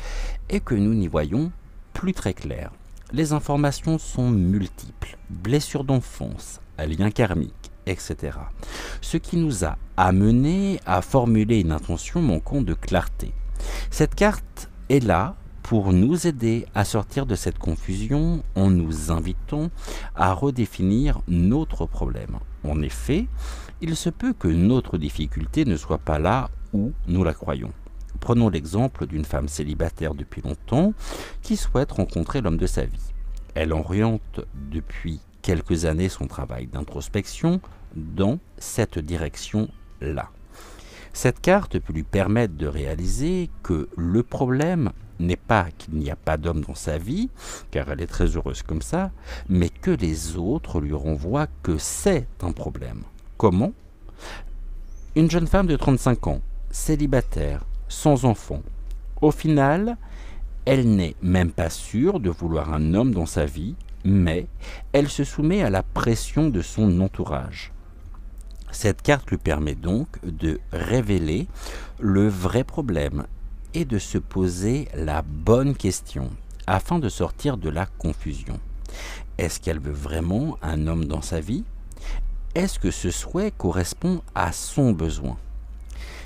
et que nous n'y voyons plus très clair. Les informations sont multiples, blessures d'enfance, liens karmiques, etc. Ce qui nous a amené à formuler une intention manquant de clarté. Cette carte est là pour nous aider à sortir de cette confusion en nous invitant à redéfinir notre problème. En effet, il se peut que notre difficulté ne soit pas là où nous la croyons. Prenons l'exemple d'une femme célibataire depuis longtemps qui souhaite rencontrer l'homme de sa vie. Elle oriente depuis quelques années son travail d'introspection dans cette direction-là. Cette carte peut lui permettre de réaliser que le problème n'est pas qu'il n'y a pas d'homme dans sa vie, car elle est très heureuse comme ça, mais que les autres lui renvoient que c'est un problème. Comment? Une jeune femme de 35 ans, célibataire, sans enfant. Au final, elle n'est même pas sûre de vouloir un homme dans sa vie, mais elle se soumet à la pression de son entourage. Cette carte lui permet donc de révéler le vrai problème et de se poser la bonne question afin de sortir de la confusion. Est-ce qu'elle veut vraiment un homme dans sa vie? Est-ce que ce souhait correspond à son besoin?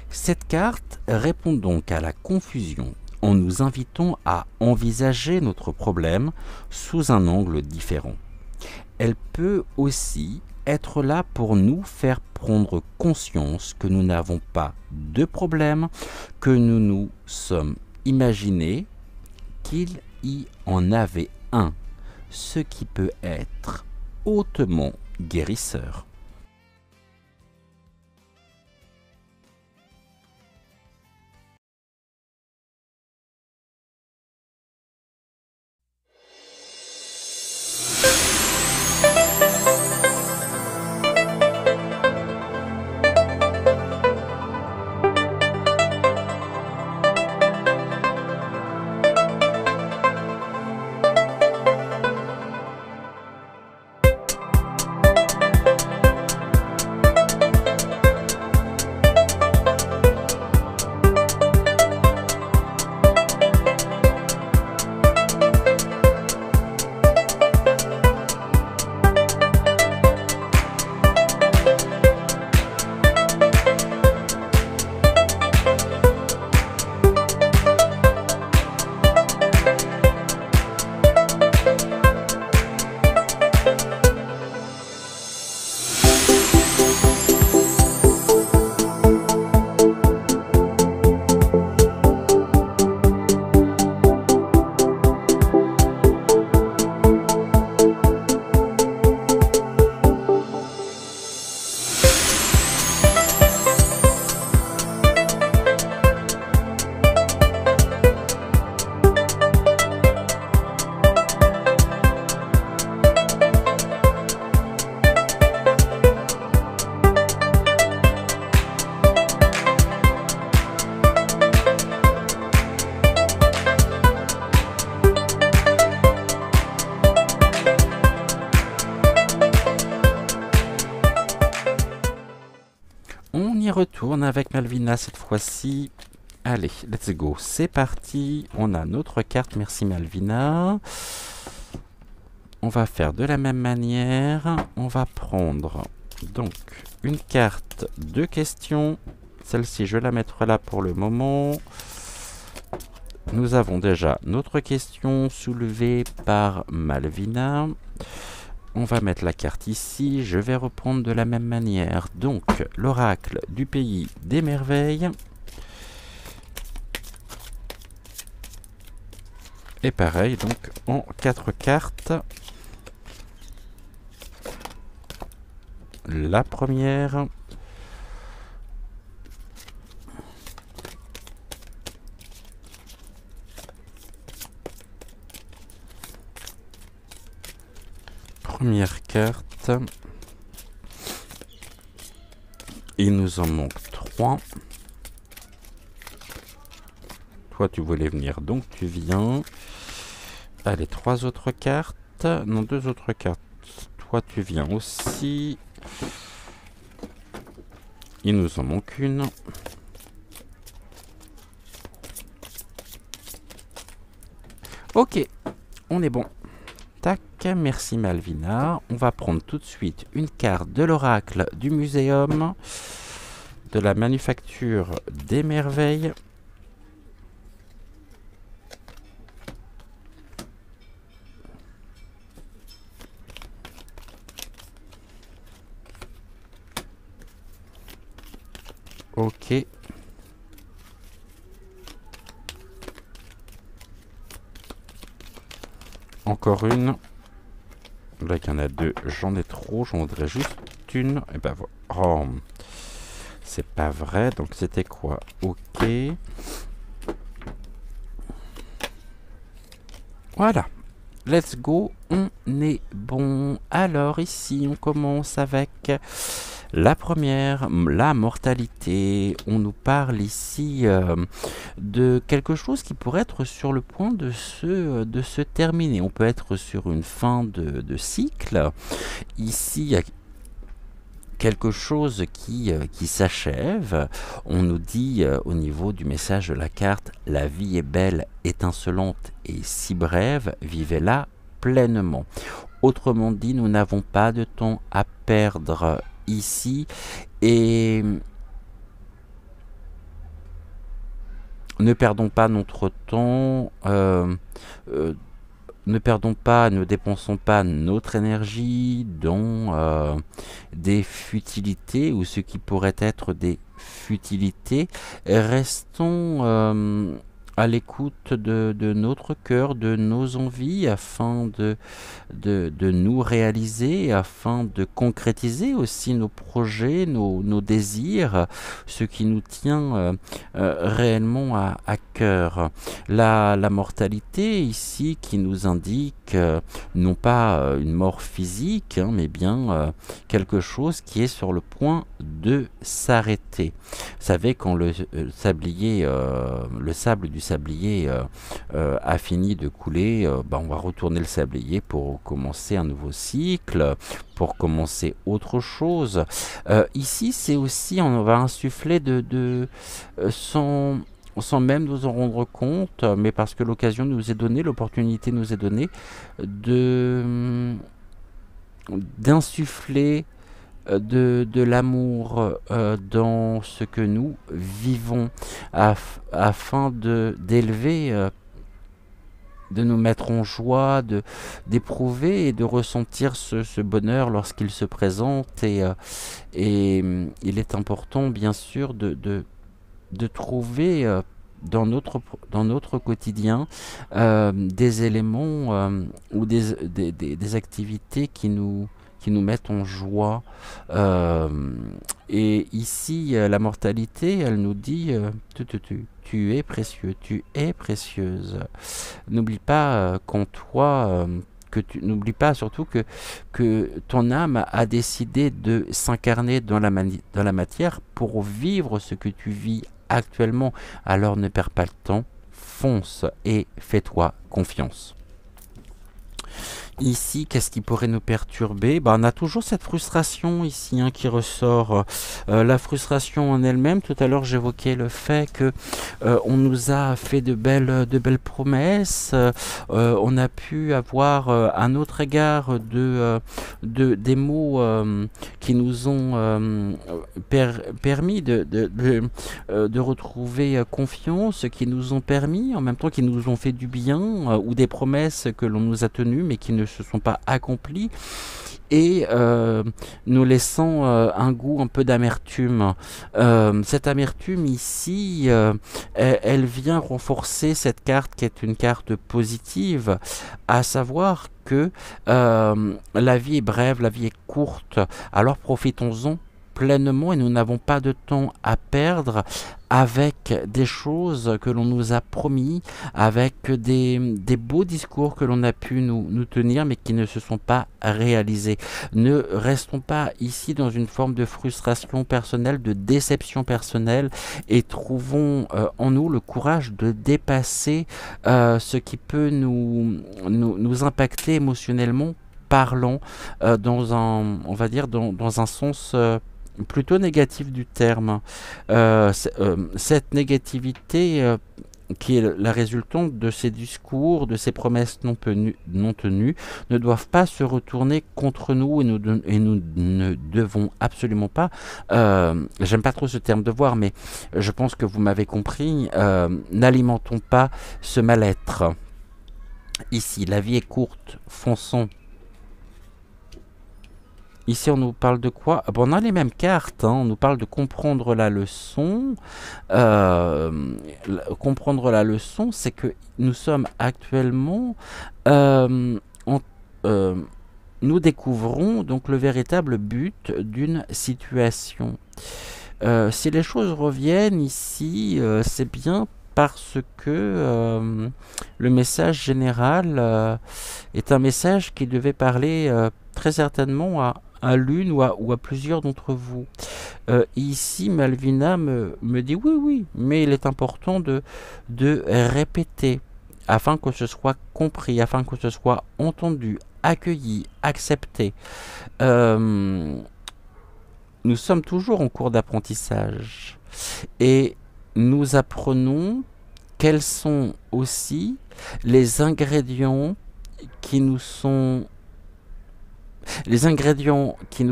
Cette carte répond donc à la confusion en nous invitant à envisager notre problème sous un angle différent. Elle peut aussi être là pour nous faire prendre conscience que nous n'avons pas de problème, que nous nous sommes imaginés qu'il y en avait un, ce qui peut être hautement guérisseur. y retourne avec Malvina cette fois-ci. Allez, let's go. C'est parti. On a notre carte. Merci Malvina. On va faire de la même manière. On va prendre donc une carte de questions. Celle-ci, je vais la mettre là pour le moment. Nous avons déjà notre question soulevée par Malvina. On va mettre la carte ici. Je vais reprendre de la même manière. Donc, l'oracle du pays des merveilles. Et pareil, donc en 4 cartes. La première. Première carte. Il nous en manque 3. Toi, tu voulais venir, donc tu viens. Allez, 3 autres cartes. Non, 2 autres cartes. Toi, tu viens aussi. Il nous en manque une. Ok, on est bon. Tac, merci Malvina. On va prendre tout de suite une carte de l'oracle du muséum de la manufacture des merveilles. Ok. Encore une. Là, il y en a 2. J'en ai trop. J'en voudrais juste une. Et ben voilà. Oh. C'est pas vrai. Donc, c'était quoi? Ok. Voilà. Let's go. On est bon. Alors, ici, on commence avec la première, la mortalité. On nous parle ici de quelque chose qui pourrait être sur le point de se terminer. On peut être sur une fin de cycle. Ici, il y a quelque chose qui s'achève. On nous dit au niveau du message de la carte, la vie est belle, étincelante et si brève, vivez-la pleinement. Autrement dit, nous n'avons pas de temps à perdre ici et ne perdons pas notre temps, ne dépensons pas notre énergie dans des futilités ou ce qui pourrait être des futilités. Restons à l'écoute de notre cœur, de nos envies, afin de nous réaliser, afin de concrétiser aussi nos projets, nos désirs, ce qui nous tient réellement à cœur. La mortalité ici qui nous indique non pas une mort physique, hein, mais bien quelque chose qui est sur le point de s'arrêter. Vous savez, quand le sable du sablier a fini de couler, on va retourner le sablier pour commencer un nouveau cycle, pour commencer autre chose. Ici, c'est aussi, on va insuffler sans même nous en rendre compte, mais parce que l'occasion nous est donnée, l'opportunité nous est donnée d'insuffler de l'amour dans ce que nous vivons afin d'élever, de nous mettre en joie, d'éprouver et de ressentir ce bonheur lorsqu'il se présente. Et il est important, bien sûr, de trouver dans notre quotidien des éléments ou des activités qui nous mettent en joie. Et ici, la mortalité, elle nous dit tu es précieux, tu es précieuse. N'oublie pas qu'en toi, n'oublie pas surtout que ton âme a décidé de s'incarner dans la matière pour vivre ce que tu vis actuellement. Alors ne perds pas le temps, fonce et fais-toi confiance. Ici, qu'est-ce qui pourrait nous perturber? Ben, on a toujours cette frustration ici, hein, qui ressort. La frustration en elle-même, tout à l'heure j'évoquais le fait que on nous a fait de belles promesses. On a pu avoir un autre égard des mots qui nous ont permis de retrouver confiance, qui nous ont permis, en même temps, qui nous ont fait du bien, ou des promesses que l'on nous a tenues mais qui ne se sont pas accomplies, et nous laissant un goût un peu d'amertume. Cette amertume ici, elle vient renforcer cette carte qui est une carte positive, à savoir que la vie est brève, la vie est courte, alors profitons-en pleinement, et nous n'avons pas de temps à perdre avec des choses que l'on nous a promis, avec des beaux discours que l'on a pu nous tenir mais qui ne se sont pas réalisés. Ne restons pas ici dans une forme de frustration personnelle, de déception personnelle, et trouvons en nous le courage de dépasser ce qui peut nous impacter émotionnellement parlant, on va dire, dans un sens plutôt négatif du terme. Cette négativité qui est la résultante de ces discours, de ces promesses non tenues, ne doivent pas se retourner contre nous, et nous ne devons absolument pas, j'aime pas trop ce terme devoir, mais je pense que vous m'avez compris, n'alimentons pas ce mal-être. Ici, la vie est courte, fonçons. Ici, on nous parle de quoi? Bon, on a les mêmes cartes, hein. On nous parle de comprendre la leçon. Comprendre la leçon, c'est que nous sommes actuellement... nous découvrons donc le véritable but d'une situation. Si les choses reviennent ici, c'est bien parce que le message général est un message qui devait parler très certainement à l'une ou à plusieurs d'entre vous. Ici, Malvina me dit oui, mais il est important de répéter afin que ce soit compris, afin que ce soit entendu, accueilli, accepté. Nous sommes toujours en cours d'apprentissage, et nous apprenons quels sont aussi les ingrédients qui nous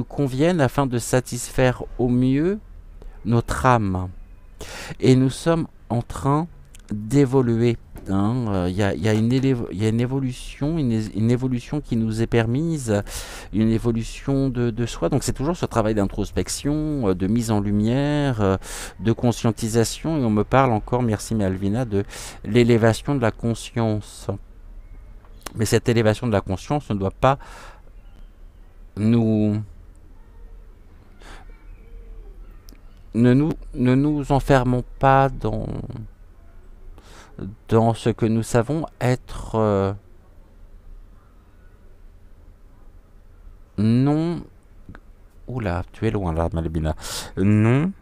conviennent afin de satisfaire au mieux notre âme. Et nous sommes en train d'évoluer. Il y a une évolution qui nous est permise, une évolution de soi. Donc c'est toujours ce travail d'introspection, de mise en lumière, de conscientisation. Et on me parle encore, merci Malvina, de l'élévation de la conscience. Mais cette élévation de la conscience ne doit pas ne nous enfermons pas dans ce que nous savons être non... Oula, tu es loin là, Malvina. Non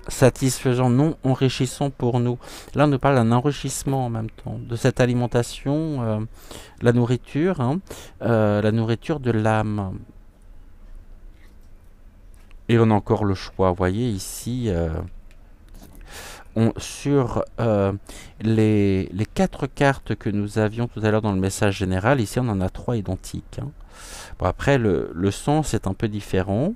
satisfaisant, non enrichissant pour nous. Là, on nous parle d'un enrichissement en même temps, de cette alimentation, la nourriture de l'âme. Et on a encore le choix. Vous voyez ici, sur les 4 cartes que nous avions tout à l'heure dans le message général, ici on en a 3 identiques. Bon, après, le sens est un peu différent,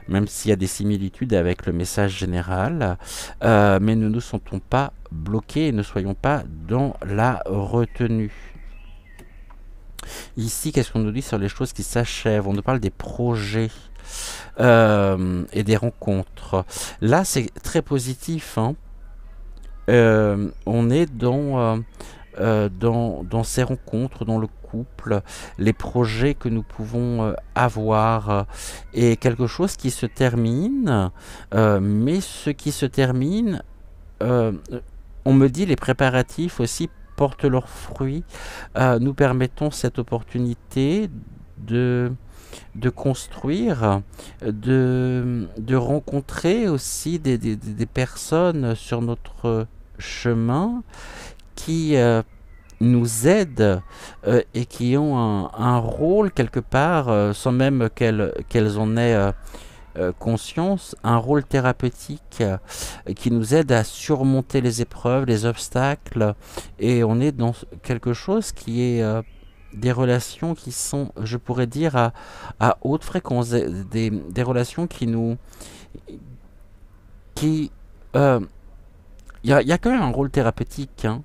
même s'il y a des similitudes avec le message général, mais ne nous sentons pas bloqués et ne soyons pas dans la retenue. Ici, qu'est-ce qu'on nous dit sur les choses qui s'achèvent? On nous parle des projets et des rencontres. Là, c'est très positif, hein. On est dans ces rencontres, dans le couple, les projets que nous pouvons avoir, et quelque chose qui se termine, mais ce qui se termine, on me dit les préparatifs aussi portent leurs fruits, nous permettons cette opportunité de construire, de rencontrer aussi des personnes sur notre chemin qui nous aident et qui ont un rôle quelque part, sans même qu'elles en aient conscience, un rôle thérapeutique qui nous aide à surmonter les épreuves, les obstacles, et on est dans quelque chose qui est des relations qui sont, je pourrais dire, à haute fréquence, des relations qui nous... qui... y a quand même un rôle thérapeutique, hein.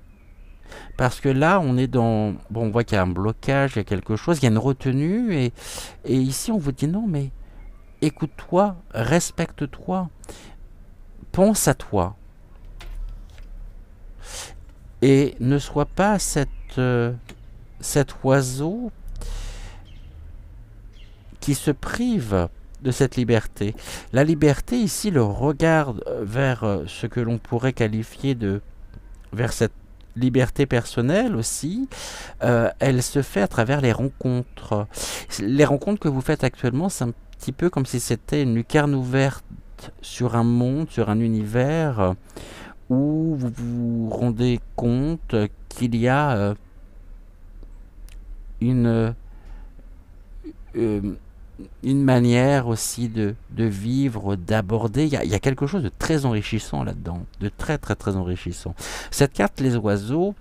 Parce que là, on est dans... Bon, on voit qu'il y a un blocage, il y a quelque chose, il y a une retenue, et ici, on vous dit non, mais écoute-toi, respecte-toi, pense à toi, et ne sois pas cet oiseau qui se prive de cette liberté. La liberté, ici, le regard vers ce que l'on pourrait qualifier de... vers cette liberté personnelle aussi, elle se fait à travers les rencontres. Les rencontres que vous faites actuellement, c'est un petit peu comme si c'était une lucarne ouverte sur un monde, sur un univers où vous vous rendez compte qu'il y a une manière aussi de vivre, d'aborder. Il y a quelque chose de très enrichissant là-dedans, de très très très enrichissant. Cette carte, les oiseaux,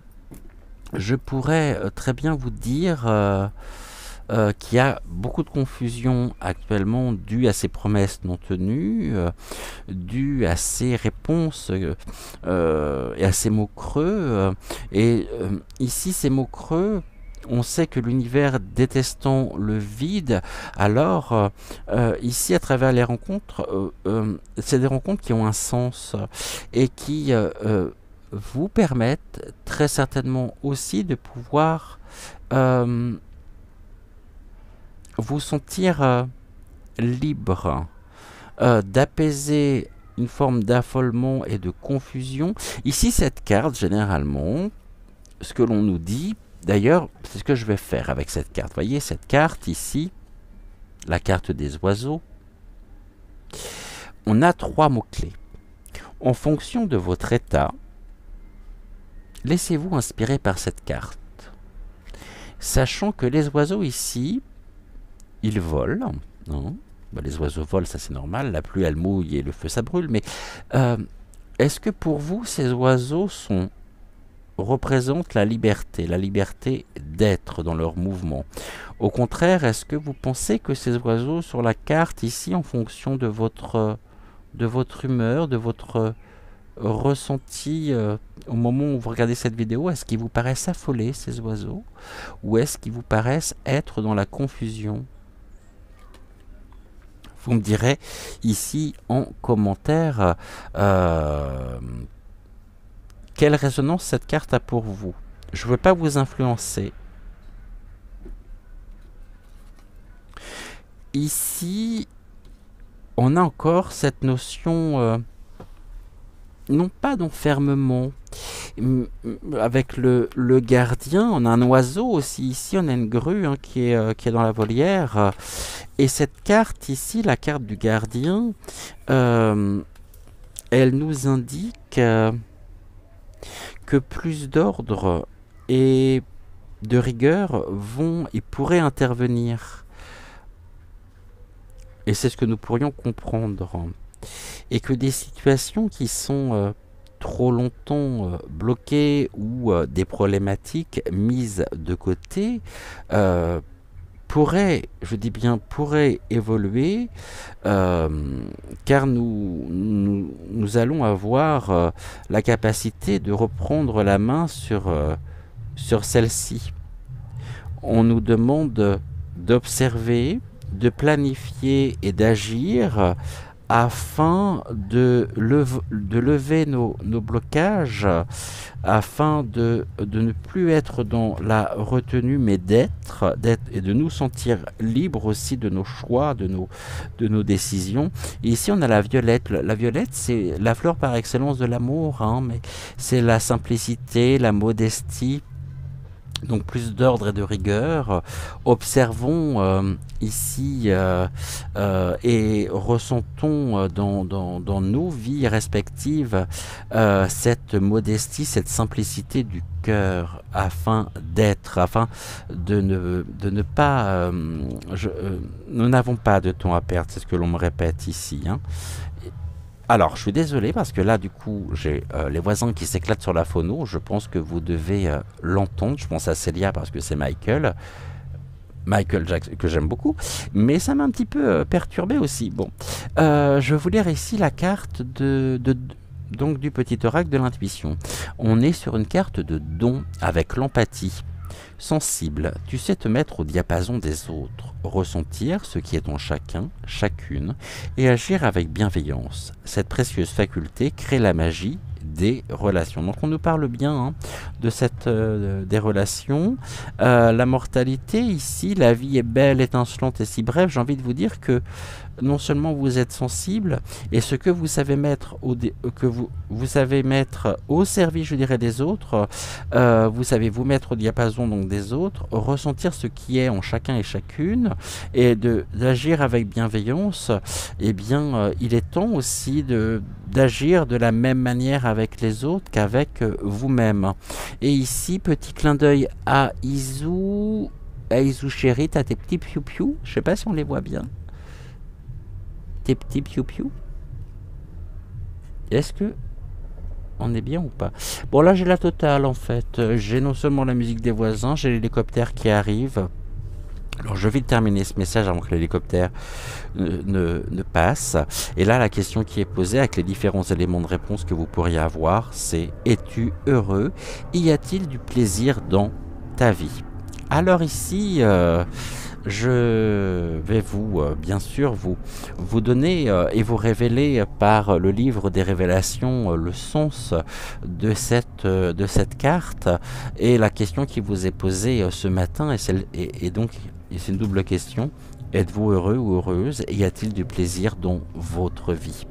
je pourrais très bien vous dire qu'il y a beaucoup de confusion actuellement due à ces promesses non tenues, due à ces réponses et à ces mots creux. Ici, ces mots creux, on sait que l'univers détestant le vide, alors ici à travers les rencontres, c'est des rencontres qui ont un sens et qui vous permettent très certainement aussi de pouvoir vous sentir libre, d'apaiser une forme d'affolement et de confusion. Ici cette carte, généralement, ce que l'on nous dit, d'ailleurs, c'est ce que je vais faire avec cette carte. Vous voyez, cette carte ici, la carte des oiseaux, on a 3 mots-clés. En fonction de votre état, laissez-vous inspirer par cette carte. Sachant que les oiseaux ici, ils volent. Non, ben, les oiseaux volent, ça c'est normal. La pluie, elle mouille et le feu, ça brûle. Mais est-ce que pour vous, ces oiseaux représentent la liberté d'être dans leur mouvement? Au contraire, est-ce que vous pensez que ces oiseaux sur la carte ici, en fonction de votre humeur, de votre ressenti au moment où vous regardez cette vidéo, est-ce qu'ils vous paraissent affolés, ces oiseaux, ou est-ce qu'ils vous paraissent être dans la confusion? Vous me direz ici en commentaire quelle résonance cette carte a pour vous. Je ne veux pas vous influencer. Ici, on a encore cette notion, non pas d'enfermement, avec le gardien. On a un oiseau aussi ici, on a une grue hein, qui est dans la volière. Et cette carte ici, la carte du gardien, elle nous indique que plus d'ordre et de rigueur vont et pourraient intervenir. Et c'est ce que nous pourrions comprendre. Et que des situations qui sont trop longtemps bloquées ou des problématiques mises de côté pourraient, je dis bien pourraient évoluer, car nous allons avoir la capacité de reprendre la main sur celle-ci. On nous demande d'observer, de planifier et d'agir afin de lever nos blocages, afin de ne plus être dans la retenue, mais d'être et de nous sentir libres aussi de nos choix, de nos décisions. Et ici, on a la violette. La violette, c'est la fleur par excellence de l'amour, hein, mais c'est la simplicité, la modestie, Donc plus d'ordre et de rigueur. Observons ici et ressentons dans nos vies respectives cette modestie, cette simplicité du cœur afin d'être, afin de ne pas... nous n'avons pas de temps à perdre, c'est ce que l'on me répète ici. Hein. Alors, je suis désolé parce que là, du coup, j'ai les voisins qui s'éclatent sur la phono. Je pense que vous devez l'entendre. Je pense à Célia parce que c'est Michael. Michael Jackson, que j'aime beaucoup. Mais ça m'a un petit peu perturbé aussi. Bon, je vais vous lire ici la carte donc du petit oracle de l'intuition. On est sur une carte de don avec l'empathie. Sensible, tu sais te mettre au diapason des autres, ressentir ce qui est en chacun, chacune, et agir avec bienveillance. Cette précieuse faculté crée la magie des relations. Donc on nous parle bien hein, de des relations. La mortalité ici, la vie est belle, étincelante et si brève. J'ai envie de vous dire que non seulement vous êtes sensible, et ce que vous savez mettre vous savez mettre au service, je dirais, des autres, vous savez vous mettre au diapason donc des autres, ressentir ce qui est en chacun et chacune, et d'agir avec bienveillance. Eh bien, il est temps aussi d'agir de la même manière avec les autres qu'avec vous-même. Et ici, petit clin d'œil à Izu. Izu chérie, t'as tes petits piou-piou. Je sais pas si on les voit bien. Tes petits piou-piou. Est-ce que on est bien ou pas? Bon, là j'ai la totale en fait. J'ai non seulement la musique des voisins, j'ai l'hélicoptère qui arrive. Alors je vais terminer ce message avant que l'hélicoptère ne passe. Et là la question qui est posée avec les différents éléments de réponse que vous pourriez avoir, c'est: es-tu heureux? Y a-t-il du plaisir dans ta vie? Alors ici, je vais bien sûr, vous donner et vous révéler par le livre des révélations le sens de cette carte. Et la question qui vous est posée ce matin, et donc c'est une double question: êtes-vous heureux ou heureuse? Et y a-t-il du plaisir dans votre vie?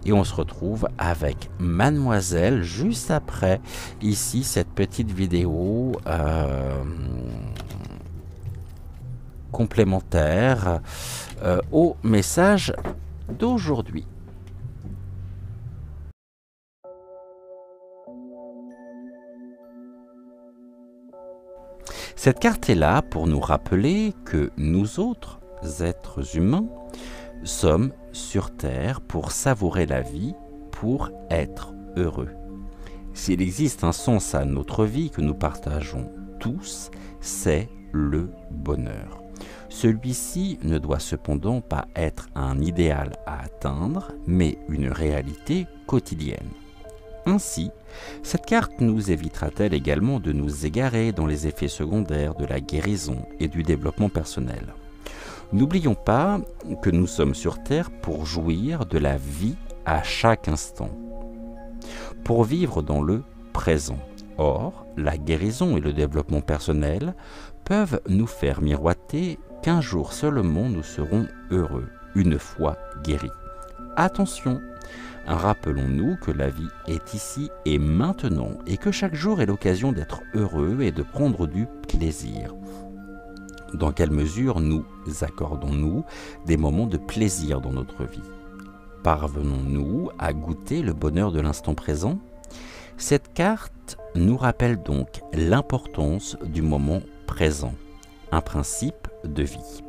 Et on se retrouve avec Mademoiselle juste après ici cette petite vidéo complémentaire au message d'aujourd'hui. Cette carte est là pour nous rappeler que nous autres, êtres humains, sommes sur Terre pour savourer la vie, pour être heureux. S'il existe un sens à notre vie que nous partageons tous, c'est le bonheur. Celui-ci ne doit cependant pas être un idéal à atteindre, mais une réalité quotidienne. Ainsi, cette carte nous évitera-t-elle également de nous égarer dans les effets secondaires de la guérison et du développement personnel. N'oublions pas que nous sommes sur Terre pour jouir de la vie à chaque instant, pour vivre dans le présent. Or, la guérison et le développement personnel peuvent nous faire miroiter qu'un jour seulement nous serons heureux, une fois guéris. Attention, rappelons-nous que la vie est ici et maintenant et que chaque jour est l'occasion d'être heureux et de prendre du plaisir. Dans quelle mesure nous accordons-nous des moments de plaisir dans notre vie? Parvenons-nous à goûter le bonheur de l'instant présent? Cette carte nous rappelle donc l'importance du moment présent, un principe de vie.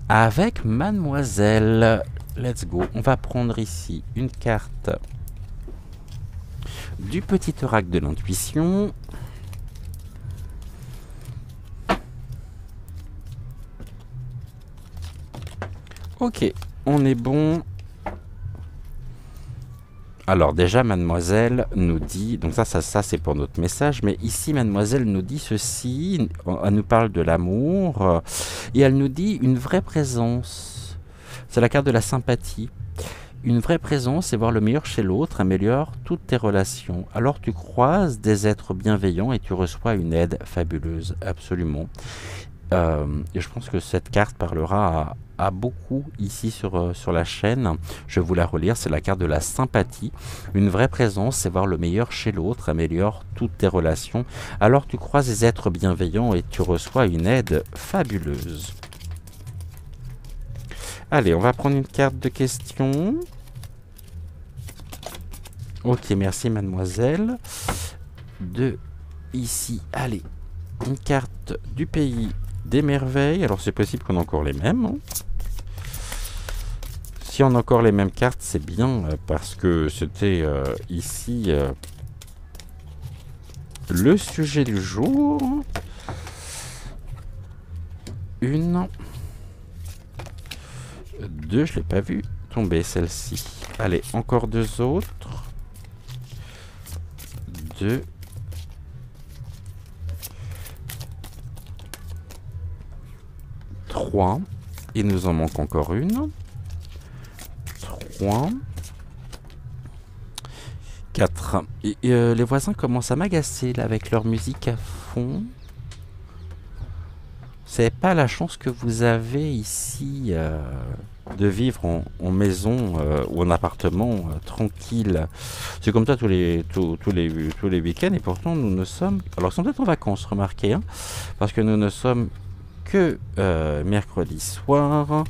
Avec Mademoiselle, let's go. On va prendre ici une carte du petit oracle de l'intuition. Ok, on est bon. Alors déjà, mademoiselle nous dit, donc ça c'est pour notre message, mais ici, mademoiselle nous dit ceci, elle nous parle de l'amour, et elle nous dit une vraie présence. C'est la carte de la sympathie. Une vraie présence et voir le meilleur chez l'autre améliore toutes tes relations. Alors tu croises des êtres bienveillants et tu reçois une aide fabuleuse, absolument. Et je pense que cette carte parlera à beaucoup ici sur la chaîne. Je vais vous la relire, c'est la carte de la sympathie. Une vraie présence, c'est voir le meilleur chez l'autre, améliore toutes tes relations. Alors tu croises des êtres bienveillants et tu reçois une aide fabuleuse. Allez, on va prendre une carte de questions. Ok, merci mademoiselle. De ici, allez, une carte du pays des merveilles. Alors c'est possible qu'on ait encore les mêmes. Hein. Si on a encore les mêmes cartes, c'est bien parce que c'était ici le sujet du jour. Une, deux, je l'ai pas vu tomber celle-ci. Allez, encore deux autres. Deux. Trois. Il nous en manque encore une. 3. 4. Et, les voisins commencent à m'agacer là avec leur musique à fond. C'est pas la chance que vous avez ici de vivre en maison ou en appartement tranquille. C'est comme ça tous les week-ends et pourtant nous ne sommes... Alors ils sont peut-être en vacances, remarquez, hein, parce que nous ne sommes que mercredi soir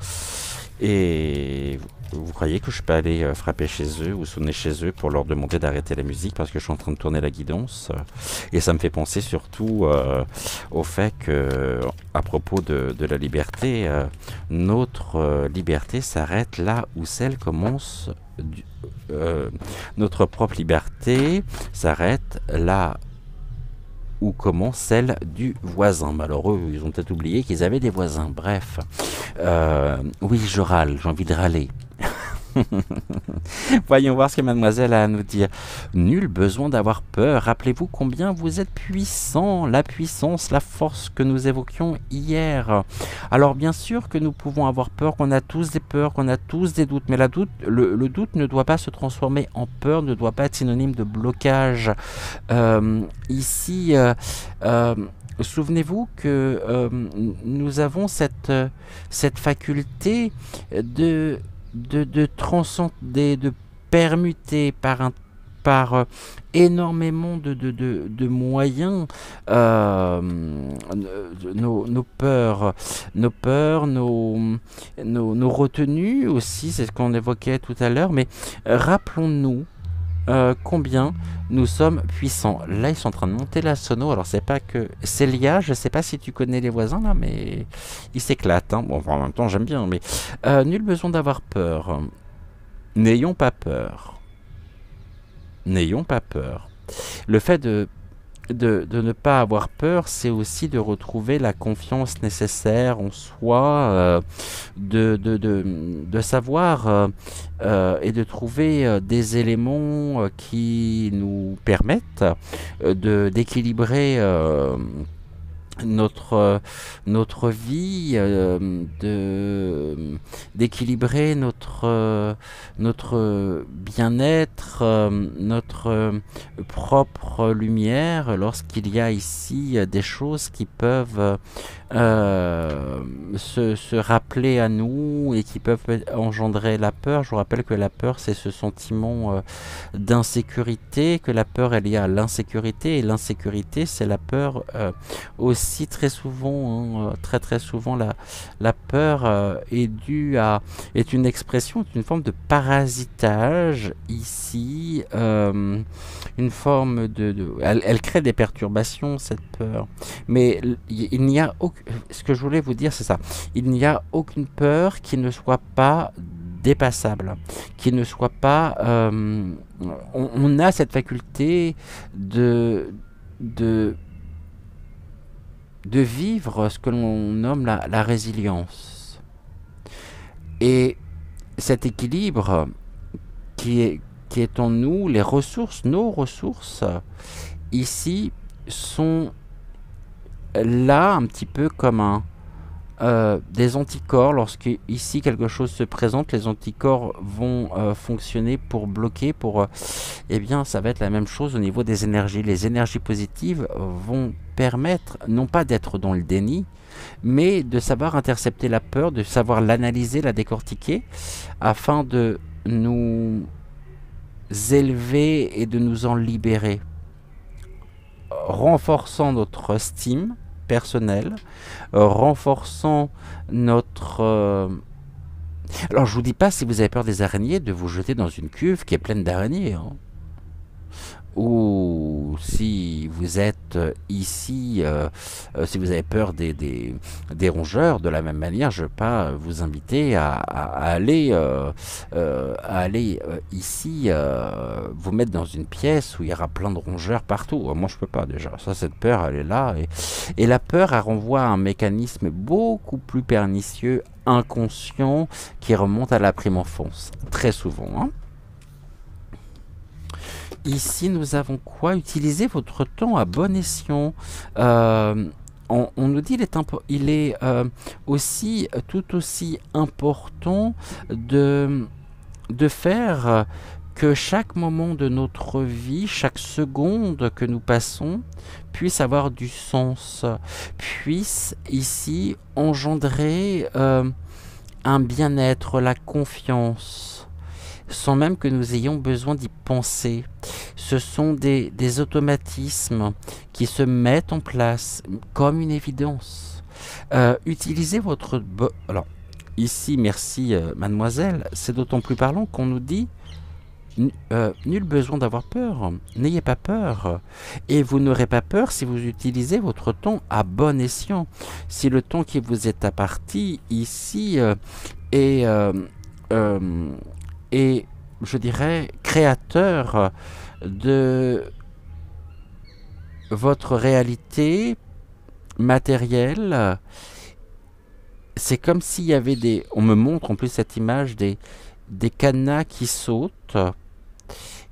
et... Vous croyez que je peux aller frapper chez eux ou sonner chez eux pour leur demander d'arrêter la musique parce que je suis en train de tourner la guidance et ça me fait penser surtout au fait que, à propos de la liberté, notre liberté s'arrête là où celle commence. Notre propre liberté s'arrête là où commence celle du voisin. Malheureux, ils ont peut-être oublié qu'ils avaient des voisins. Bref, oui, je râle, j'ai envie de râler. Voyons voir ce que mademoiselle a à nous dire. Nul besoin d'avoir peur. Rappelez-vous combien vous êtes puissant. La puissance, la force que nous évoquions hier. Alors bien sûr que nous pouvons avoir peur, qu'on a tous des peurs, qu'on a tous des doutes. Mais le doute ne doit pas se transformer en peur, ne doit pas être synonyme de blocage. Ici... souvenez-vous que nous avons cette faculté de transcender, de permuter par énormément de moyens nos peurs, nos retenues aussi, c'est ce qu'on évoquait tout à l'heure, mais rappelons-nous combien nous sommes puissants. Là, ils sont en train de monter la sono. Alors, c'est pas que Célia, je sais pas si tu connais les voisins là, mais ils s'éclatent. Hein. Bon, enfin, en même temps, j'aime bien, mais nul besoin d'avoir peur. N'ayons pas peur. N'ayons pas peur. Le fait de ne pas avoir peur, c'est aussi de retrouver la confiance nécessaire en soi, de savoir et de trouver des éléments qui nous permettent d'équilibrer notre vie, d'équilibrer notre bien-être, notre propre lumière lorsqu'il y a ici des choses qui peuvent se rappeler à nous et qui peuvent engendrer la peur. Je vous rappelle que la peur, c'est ce sentiment d'insécurité, que la peur est liée à l'insécurité, et l'insécurité, c'est la peur aussi très souvent, hein, très souvent, la peur est une expression, est une forme de parasitage ici, une forme elle crée des perturbations, cette peur. Mais il n'y a ce que je voulais vous dire, c'est ça. Il n'y a aucune peur qui ne soit pas dépassable, qui ne soit pas... on a cette faculté de vivre ce que l'on nomme la résilience. Et cet équilibre qui qui est en nous, les ressources, nos ressources, ici, sont là un petit peu comme des anticorps. Lorsque ici quelque chose se présente, les anticorps vont fonctionner pour bloquer, eh bien ça va être la même chose au niveau des énergies. Les énergies positives vont permettre non pas d'être dans le déni, mais de savoir intercepter la peur, de savoir l'analyser, la décortiquer, afin de nous élever et de nous en libérer, renforçant notre estime personnelle, renforçant notre... Alors je vous dis pas, si vous avez peur des araignées, de vous jeter dans une cuve qui est pleine d'araignées, hein. Ou si vous êtes ici, si vous avez peur des rongeurs, de la même manière, je ne vais pas vous inviter à aller, ici, vous mettre dans une pièce où il y aura plein de rongeurs partout. Moi, je peux pas déjà. Ça, cette peur, elle est là. Et la peur, elle renvoie à un mécanisme beaucoup plus pernicieux, inconscient, qui remonte à la prime enfance, très souvent, hein. Ici, nous avons quoi? Utilisez votre temps à bon escient. On nous dit il est aussi tout aussi important de faire que chaque moment de notre vie, chaque seconde que nous passons, puisse avoir du sens, puisse ici engendrer un bien-être, la confiance, sans même que nous ayons besoin d'y penser. Ce sont des automatismes qui se mettent en place comme une évidence. Utilisez votre... Alors, ici, merci mademoiselle, c'est d'autant plus parlant qu'on nous dit nul besoin d'avoir peur, n'ayez pas peur. Et vous n'aurez pas peur si vous utilisez votre temps à bon escient. Si le temps qui vous est imparti ici est, je dirais, créateur de votre réalité matérielle, c'est comme s'il y avait des... On me montre en plus cette image des cadenas qui sautent.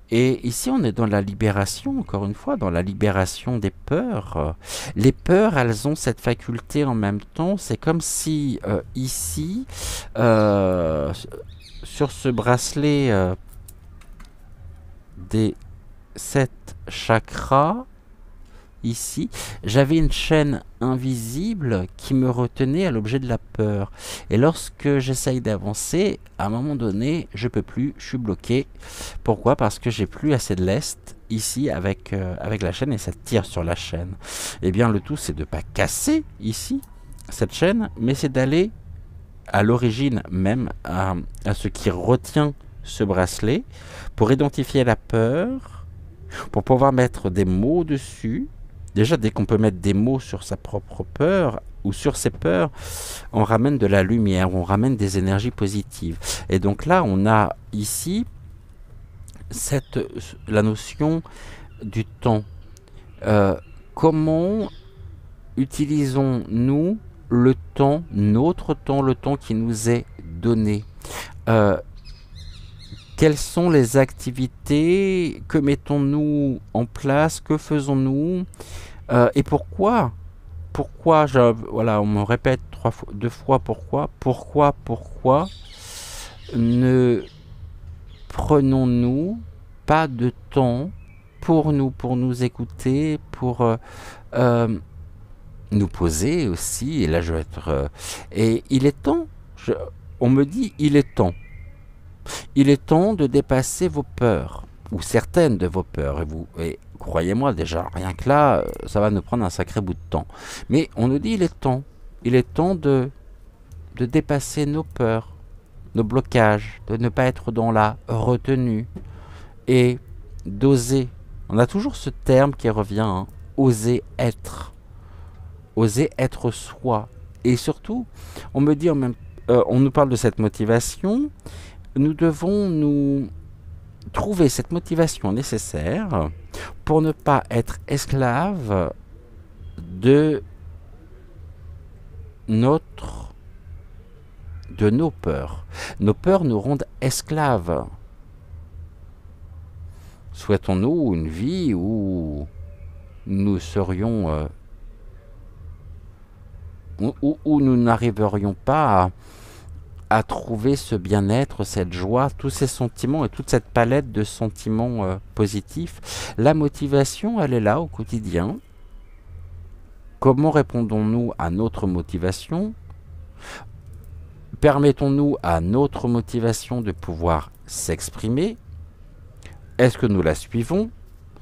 Et ici, on est dans la libération, encore une fois, dans la libération des peurs. Les peurs, elles ont cette faculté en même temps. C'est comme si, ici, sur ce bracelet des 7 chakras, ici, j'avais une chaîne invisible qui me retenait à l'objet de la peur. Et lorsque j'essaye d'avancer, à un moment donné, je peux plus, je suis bloqué. Pourquoi? Parce que j'ai plus assez de lest ici avec la chaîne et ça tire sur la chaîne. Eh bien, le tout, c'est de ne pas casser ici cette chaîne, mais c'est d'aller à l'origine même, à ce qui retient ce bracelet, pour identifier la peur, pour pouvoir mettre des mots dessus. Déjà, dès qu'on peut mettre des mots sur sa propre peur ou sur ses peurs, on ramène de la lumière, on ramène des énergies positives. Et donc là, on a ici la notion du temps. Comment utilisons-nous le temps, notre temps, le temps qui nous est donné? Quelles sont les activités? Que mettons-nous en place? Que faisons-nous? Et pourquoi? Pourquoi? Voilà, on me répète 2 fois pourquoi. Pourquoi ne prenons-nous pas de temps pour nous écouter, pour nous poser aussi? Et là, je vais être... et il est temps. On me dit, il est temps. Il est temps de dépasser vos peurs, ou certaines de vos peurs. Et croyez-moi, déjà, rien que là, ça va nous prendre un sacré bout de temps. Mais on nous dit, il est temps. Il est temps de dépasser nos peurs, nos blocages, de ne pas être dans la retenue, et d'oser. On a toujours ce terme qui revient, hein, oser être. Oser être soi. Et surtout, on me dit on nous parle de cette motivation. Nous devons nous trouver cette motivation nécessaire pour ne pas être esclave de nos peurs. Nos peurs nous rendent esclaves. Souhaitons-nous une vie où nous serions... où nous n'arriverions pas à trouver ce bien-être, cette joie, tous ces sentiments et toute cette palette de sentiments positifs. La motivation, elle est là au quotidien. Comment répondons-nous à notre motivation? Permettons-nous à notre motivation de pouvoir s'exprimer? Est-ce que nous la suivons?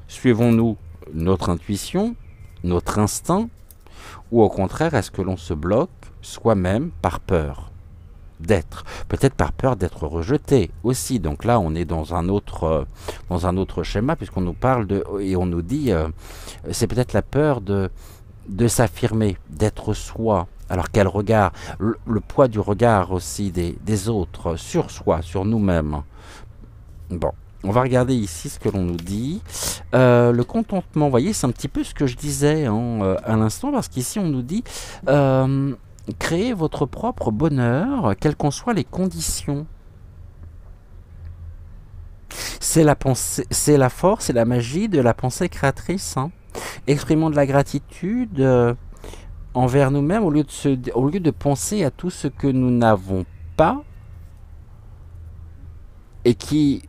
Suivons-nous notre intuition, notre instinct? Ou au contraire, est-ce que l'on se bloque soi-même par peur d'être? Peut-être par peur d'être rejeté aussi. Donc là, on est dans un autre schéma, puisqu'on nous parle de... Et on nous dit, c'est peut-être la peur de s'affirmer, d'être soi. Alors quel regard? Le poids du regard aussi des autres sur soi, sur nous-mêmes. Bon, on va regarder ici ce que l'on nous dit. Le contentement, vous voyez, c'est un petit peu ce que je disais à l'instant, parce qu'ici on nous dit créez votre propre bonheur, quelles qu'en soient les conditions. C'est la pensée, c'est la force et la magie de la pensée créatrice. Exprimons de la gratitude envers nous-mêmes au lieu de penser à tout ce que nous n'avons pas et qui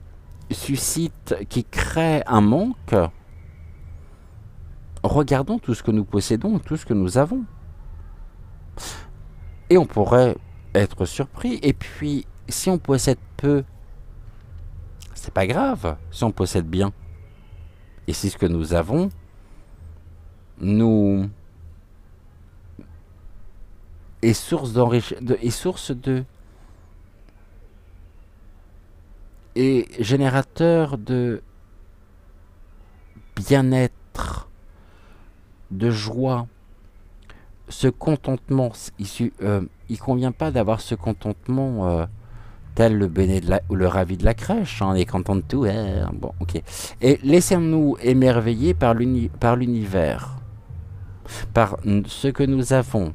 suscite, qui crée un manque. Regardons tout ce que nous possédons, tout ce que nous avons. Et on pourrait être surpris. Et puis, si on possède peu, c'est pas grave. Si on possède bien, et si ce que nous avons nous est source et générateur de bien-être, de joie, ce contentement, il convient pas d'avoir ce contentement tel le béné ou le ravi de la crèche, on est content de tout, bon, ok. Et laissons-nous émerveiller par l'univers, par ce que nous avons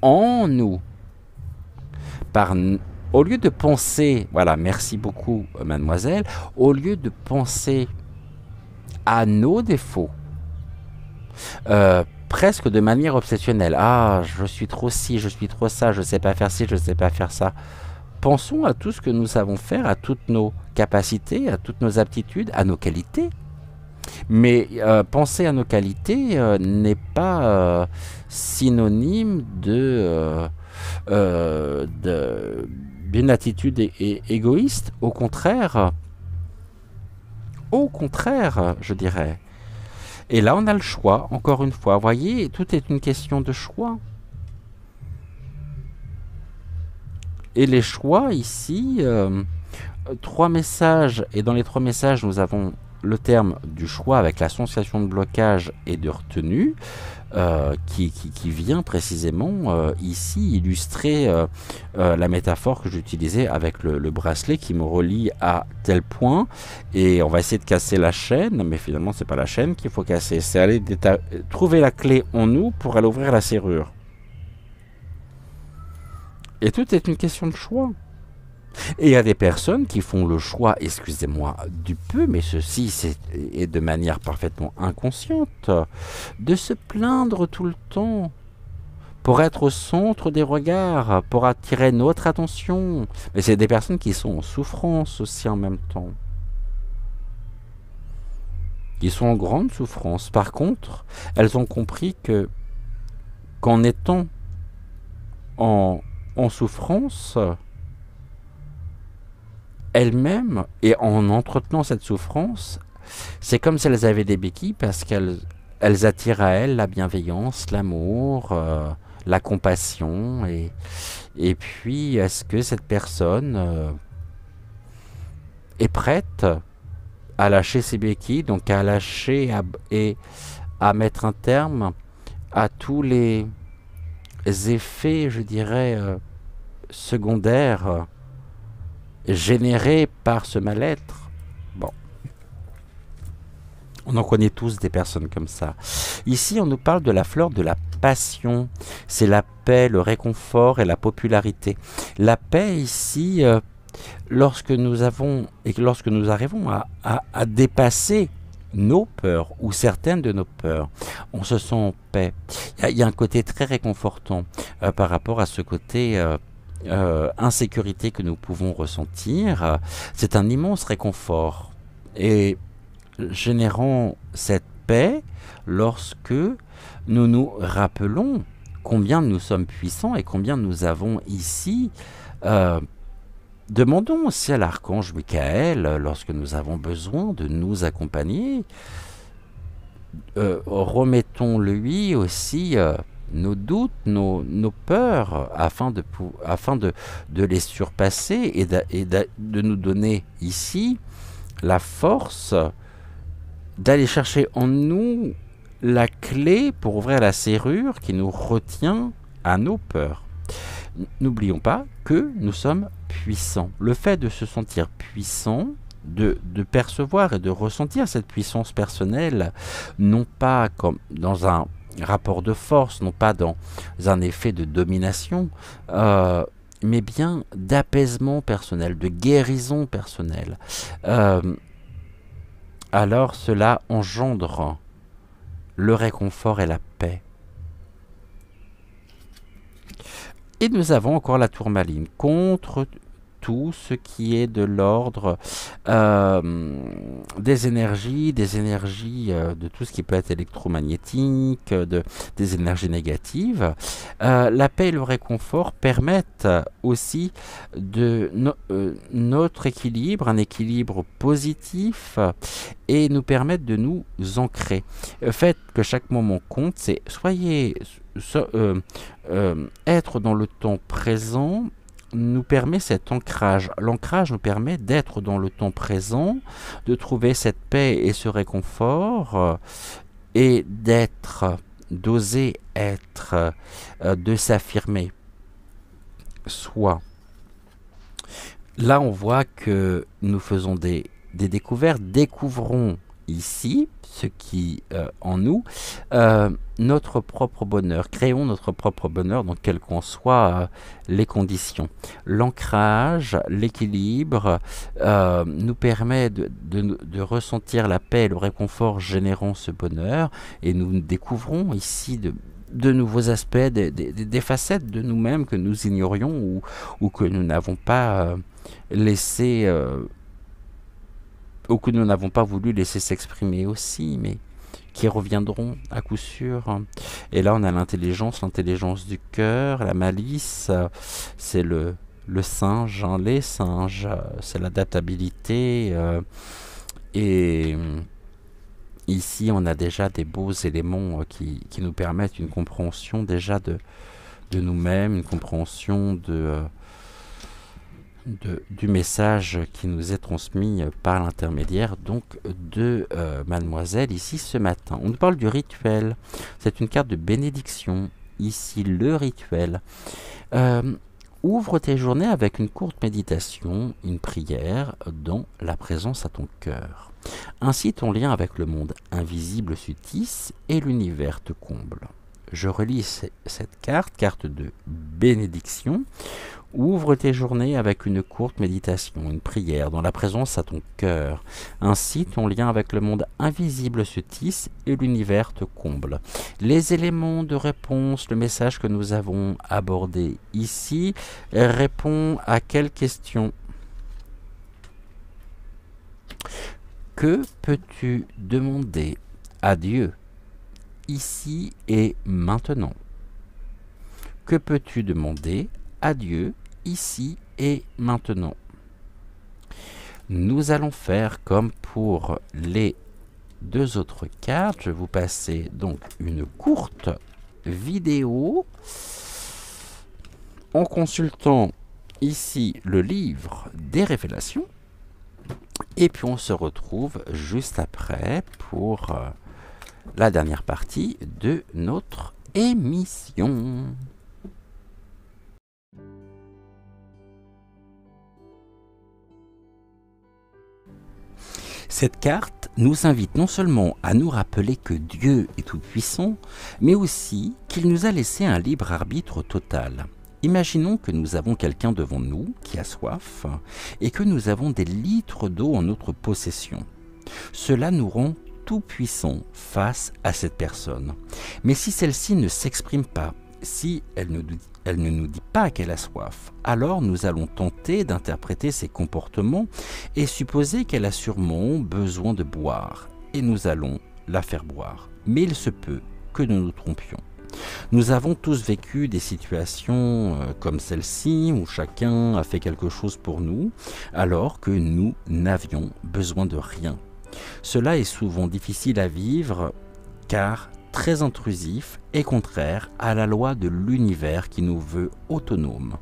en nous, au lieu de penser, voilà, merci beaucoup mademoiselle, au lieu de penser à nos défauts, presque de manière obsessionnelle, ah, je suis trop ci, je suis trop ça, je sais pas faire ci, je sais pas faire ça. Pensons à tout ce que nous savons faire, à toutes nos capacités, à toutes nos aptitudes, à nos qualités. Mais penser à nos qualités n'est pas synonyme d'une attitude égoïste. Au contraire, je dirais. Et là, on a le choix, encore une fois. Vous voyez, tout est une question de choix. Et les choix, ici, 3 messages. Et dans les 3 messages, nous avons le terme du choix avec l'association de blocage et de retenue qui vient précisément ici illustrer la métaphore que j'utilisais avec le bracelet qui me relie à tel point, et on va essayer de casser la chaîne, mais finalement c'est pas la chaîne qu'il faut casser, c'est aller trouver la clé en nous pour aller ouvrir la serrure. Et tout est une question de choix. Et il y a des personnes qui font le choix, excusez-moi du peu, mais ceci est de manière parfaitement inconsciente, de se plaindre tout le temps, pour être au centre des regards, pour attirer notre attention. Mais c'est des personnes qui sont en souffrance aussi en même temps. Qui sont en grande souffrance. Par contre, elles ont compris qu'en étant en souffrance, elles-mêmes, et en entretenant cette souffrance, c'est comme si elles avaient des béquilles, parce qu'elles attirent à elles la bienveillance, l'amour, la compassion, et puis est-ce que cette personne est prête à lâcher ses béquilles, donc à lâcher et à mettre un terme à tous les effets, je dirais, secondaires générés par ce mal-être. Bon. On en connaît tous des personnes comme ça. Ici, on nous parle de la fleur de la passion. C'est la paix, le réconfort et la popularité. La paix, ici, lorsque nous arrivons à dépasser nos peurs ou certaines de nos peurs, on se sent en paix. Il y a un côté très réconfortant par rapport à ce côté insécurité que nous pouvons ressentir. C'est un immense réconfort et générant cette paix lorsque nous nous rappelons combien nous sommes puissants et combien nous avons ici. Demandons aussi à l'archange Michael, lorsque nous avons besoin de nous accompagner, remettons-lui aussi nos doutes, nos peurs, afin de les surpasser et de nous donner ici la force d'aller chercher en nous la clé pour ouvrir la serrure qui nous retient à nos peurs. N'oublions pas que nous sommes puissants. Le fait de se sentir puissant, de percevoir et de ressentir cette puissance personnelle, non pas comme dans un rapport de force, non pas dans un effet de domination, mais bien d'apaisement personnel, de guérison personnelle. Alors cela engendre le réconfort et la paix. Et nous avons encore la tourmaline contre tout ce qui est de l'ordre des énergies de tout ce qui peut être électromagnétique, des énergies négatives. La paix et le réconfort permettent aussi notre équilibre, un équilibre positif, et nous permettent de nous ancrer. Faites que chaque moment compte, c'est être dans le temps présent nous permet cet ancrage. L'ancrage nous permet d'être dans le temps présent, de trouver cette paix et ce réconfort, et d'oser être, de s'affirmer. Soit. Là, on voit que nous faisons des découvertes, découvrons ici ce qui en nous, notre propre bonheur, créons notre propre bonheur dans quelles qu'en soient les conditions. L'ancrage, l'équilibre nous permet de ressentir la paix et le réconfort générant ce bonheur, et nous découvrons ici de nouveaux aspects, des facettes de nous-mêmes que nous ignorions ou que nous n'avons pas laissé ou que nous n'avons pas voulu laisser s'exprimer aussi, mais qui reviendront à coup sûr. Et là, on a l'intelligence du cœur, la malice, c'est le singe, hein, les singes, c'est l'adaptabilité. Et ici, on a déjà des beaux éléments qui nous permettent une compréhension déjà de nous-mêmes, une compréhension du message qui nous est transmis par l'intermédiaire donc de mademoiselle ici ce matin. On nous parle du rituel, c'est une carte de bénédiction, ici le rituel. Ouvre tes journées avec une courte méditation, une prière dans la présence à ton cœur. Ainsi ton lien avec le monde invisible se tisse et l'univers te comble. Je relis cette carte de bénédiction. Ouvre tes journées avec une courte méditation, une prière, dans la présence à ton cœur. Ainsi, ton lien avec le monde invisible se tisse et l'univers te comble. Les éléments de réponse, le message que nous avons abordé ici, répond à quelle question? Que peux-tu demander à Dieu ici et maintenant? Que peux-tu demander à Dieu ici et maintenant? Nous allons faire comme pour les deux autres cartes. Je vais vous passer donc une courte vidéo en consultant ici le livre des révélations, et puis on se retrouve juste après pour la dernière partie de notre émission. Cette carte nous invite non seulement à nous rappeler que Dieu est tout-puissant, mais aussi qu'il nous a laissé un libre arbitre total. Imaginons que nous avons quelqu'un devant nous qui a soif et que nous avons des litres d'eau en notre possession. Cela nous rend tout puissants face à cette personne. Mais si celle-ci ne s'exprime pas, si elle ne nous dit pas qu'elle a soif, alors nous allons tenter d'interpréter ses comportements et supposer qu'elle a sûrement besoin de boire, et nous allons la faire boire. Mais il se peut que nous nous trompions. Nous avons tous vécu des situations comme celle-ci où chacun a fait quelque chose pour nous alors que nous n'avions besoin de rien. Cela est souvent difficile à vivre car très intrusif et contraire à la loi de l'univers qui nous veut autonomes,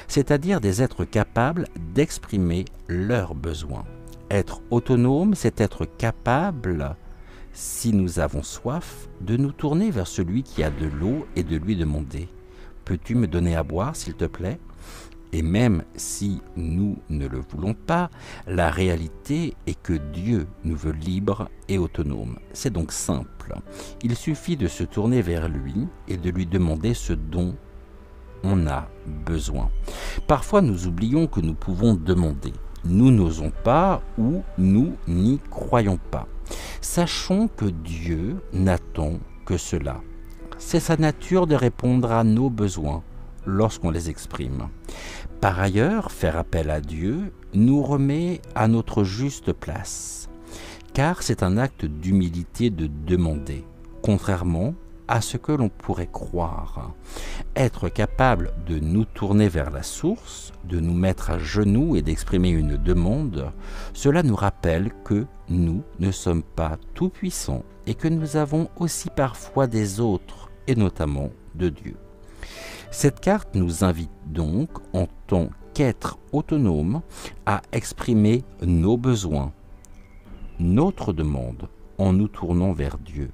c'est-à-dire des êtres capables d'exprimer leurs besoins. Être autonome, c'est être capable, si nous avons soif, de nous tourner vers celui qui a de l'eau et de lui demander « Peux-tu me donner à boire, s'il te plaît ?» Et même si nous ne le voulons pas, la réalité est que Dieu nous veut libres et autonomes. C'est donc simple. Il suffit de se tourner vers lui et de lui demander ce dont on a besoin. Parfois, nous oublions que nous pouvons demander. Nous n'osons pas ou nous n'y croyons pas. Sachons que Dieu n'attend que cela. C'est sa nature de répondre à nos besoins lorsqu'on les exprime. Par ailleurs, faire appel à Dieu nous remet à notre juste place, car c'est un acte d'humilité de demander, contrairement à ce que l'on pourrait croire. Être capable de nous tourner vers la source, de nous mettre à genoux et d'exprimer une demande, cela nous rappelle que nous ne sommes pas tout-puissants et que nous avons aussi parfois des autres, et notamment de Dieu. Cette carte nous invite donc, en tant qu'être autonome, à exprimer nos besoins, notre demande, en nous tournant vers Dieu.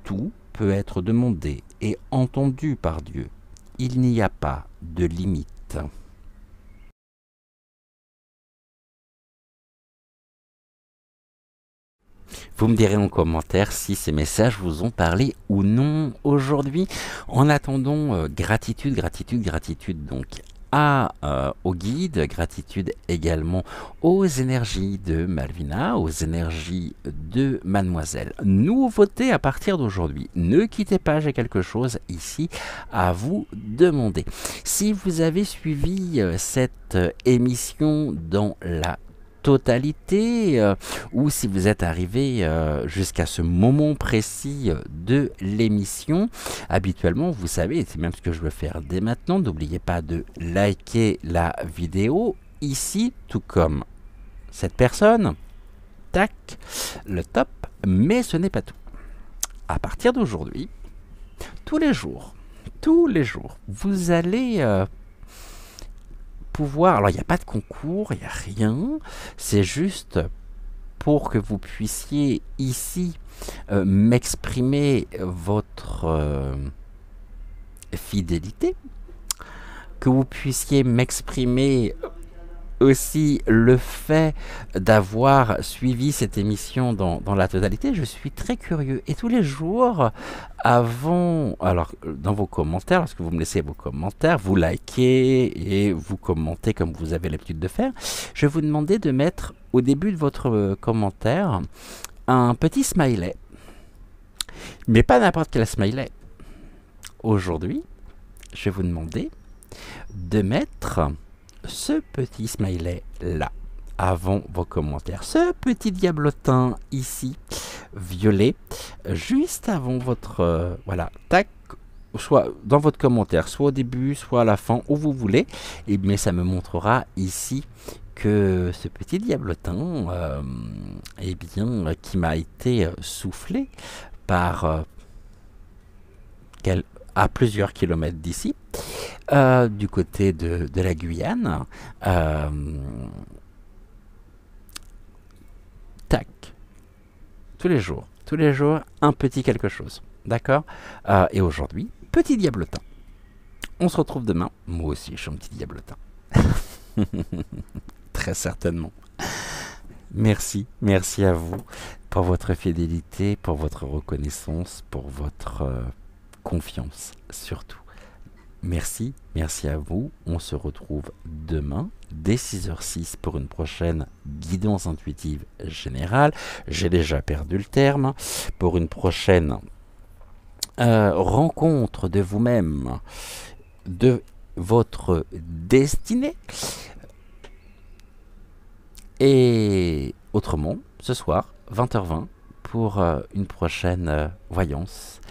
Tout peut être demandé et entendu par Dieu. Il n'y a pas de limite. Vous me direz en commentaire si ces messages vous ont parlé ou non aujourd'hui. En attendant, gratitude, gratitude, gratitude donc au guide, gratitude également aux énergies de Malvina, aux énergies de Mademoiselle. Nouveauté à partir d'aujourd'hui. Ne quittez pas, j'ai quelque chose ici à vous demander. Si vous avez suivi cette émission dans la totalité ou si vous êtes arrivé jusqu'à ce moment précis de l'émission, habituellement vous savez, c'est même ce que je veux faire dès maintenant, n'oubliez pas de liker la vidéo ici, tout comme cette personne, tac, le top, mais ce n'est pas tout. À partir d'aujourd'hui, tous les jours, vous allez pouvoir, alors il n'y a pas de concours, il n'y a rien, c'est juste pour que vous puissiez ici m'exprimer votre fidélité, que vous puissiez m'exprimer aussi le fait d'avoir suivi cette émission dans la totalité. Je suis très curieux et tous les jours avant, alors dans vos commentaires, lorsque vous me laissez vos commentaires, vous likez et vous commentez comme vous avez l'habitude de faire, je vais vous demander de mettre au début de votre commentaire un petit smiley, mais pas n'importe quel smiley. Aujourd'hui, je vais vous demander de mettre ce petit smiley là avant vos commentaires, ce petit diablotin ici violet juste avant votre voilà, tac, soit dans votre commentaire, soit au début, soit à la fin, où vous voulez, et mais ça me montrera ici que ce petit diablotin eh bien qui m'a été soufflé par à plusieurs kilomètres d'ici, du côté de la Guyane. Tac. Tous les jours, un petit quelque chose. D'accord. Et aujourd'hui, petit diablotin. On se retrouve demain. Moi aussi, je suis un petit diablotin. Très certainement. Merci à vous pour votre fidélité, pour votre reconnaissance, pour votre confiance surtout. Merci, merci à vous. On se retrouve demain dès 6h06 pour une prochaine guidance intuitive générale. J'ai déjà perdu le terme. Pour une prochaine rencontre de vous-même, de votre destinée. Et autrement, ce soir, 20h20, pour une prochaine voyance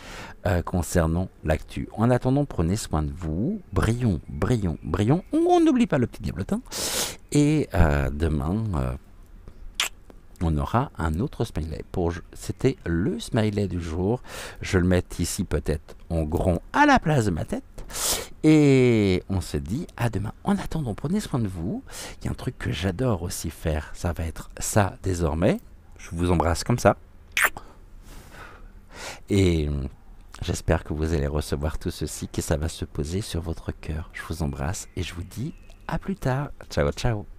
concernant l'actu. En attendant, prenez soin de vous. Brillons, brillons, brillons. On n'oublie pas le petit diablotin. Et demain, on aura un autre smiley. C'était le smiley du jour. Je le mets ici peut-être en grand à la place de ma tête. Et on se dit à demain. En attendant, prenez soin de vous. Il y a un truc que j'adore aussi faire. Ça va être ça désormais. Je vous embrasse comme ça. Et j'espère que vous allez recevoir tout ceci, que ça va se poser sur votre cœur. Je vous embrasse et je vous dis à plus tard. Ciao, ciao.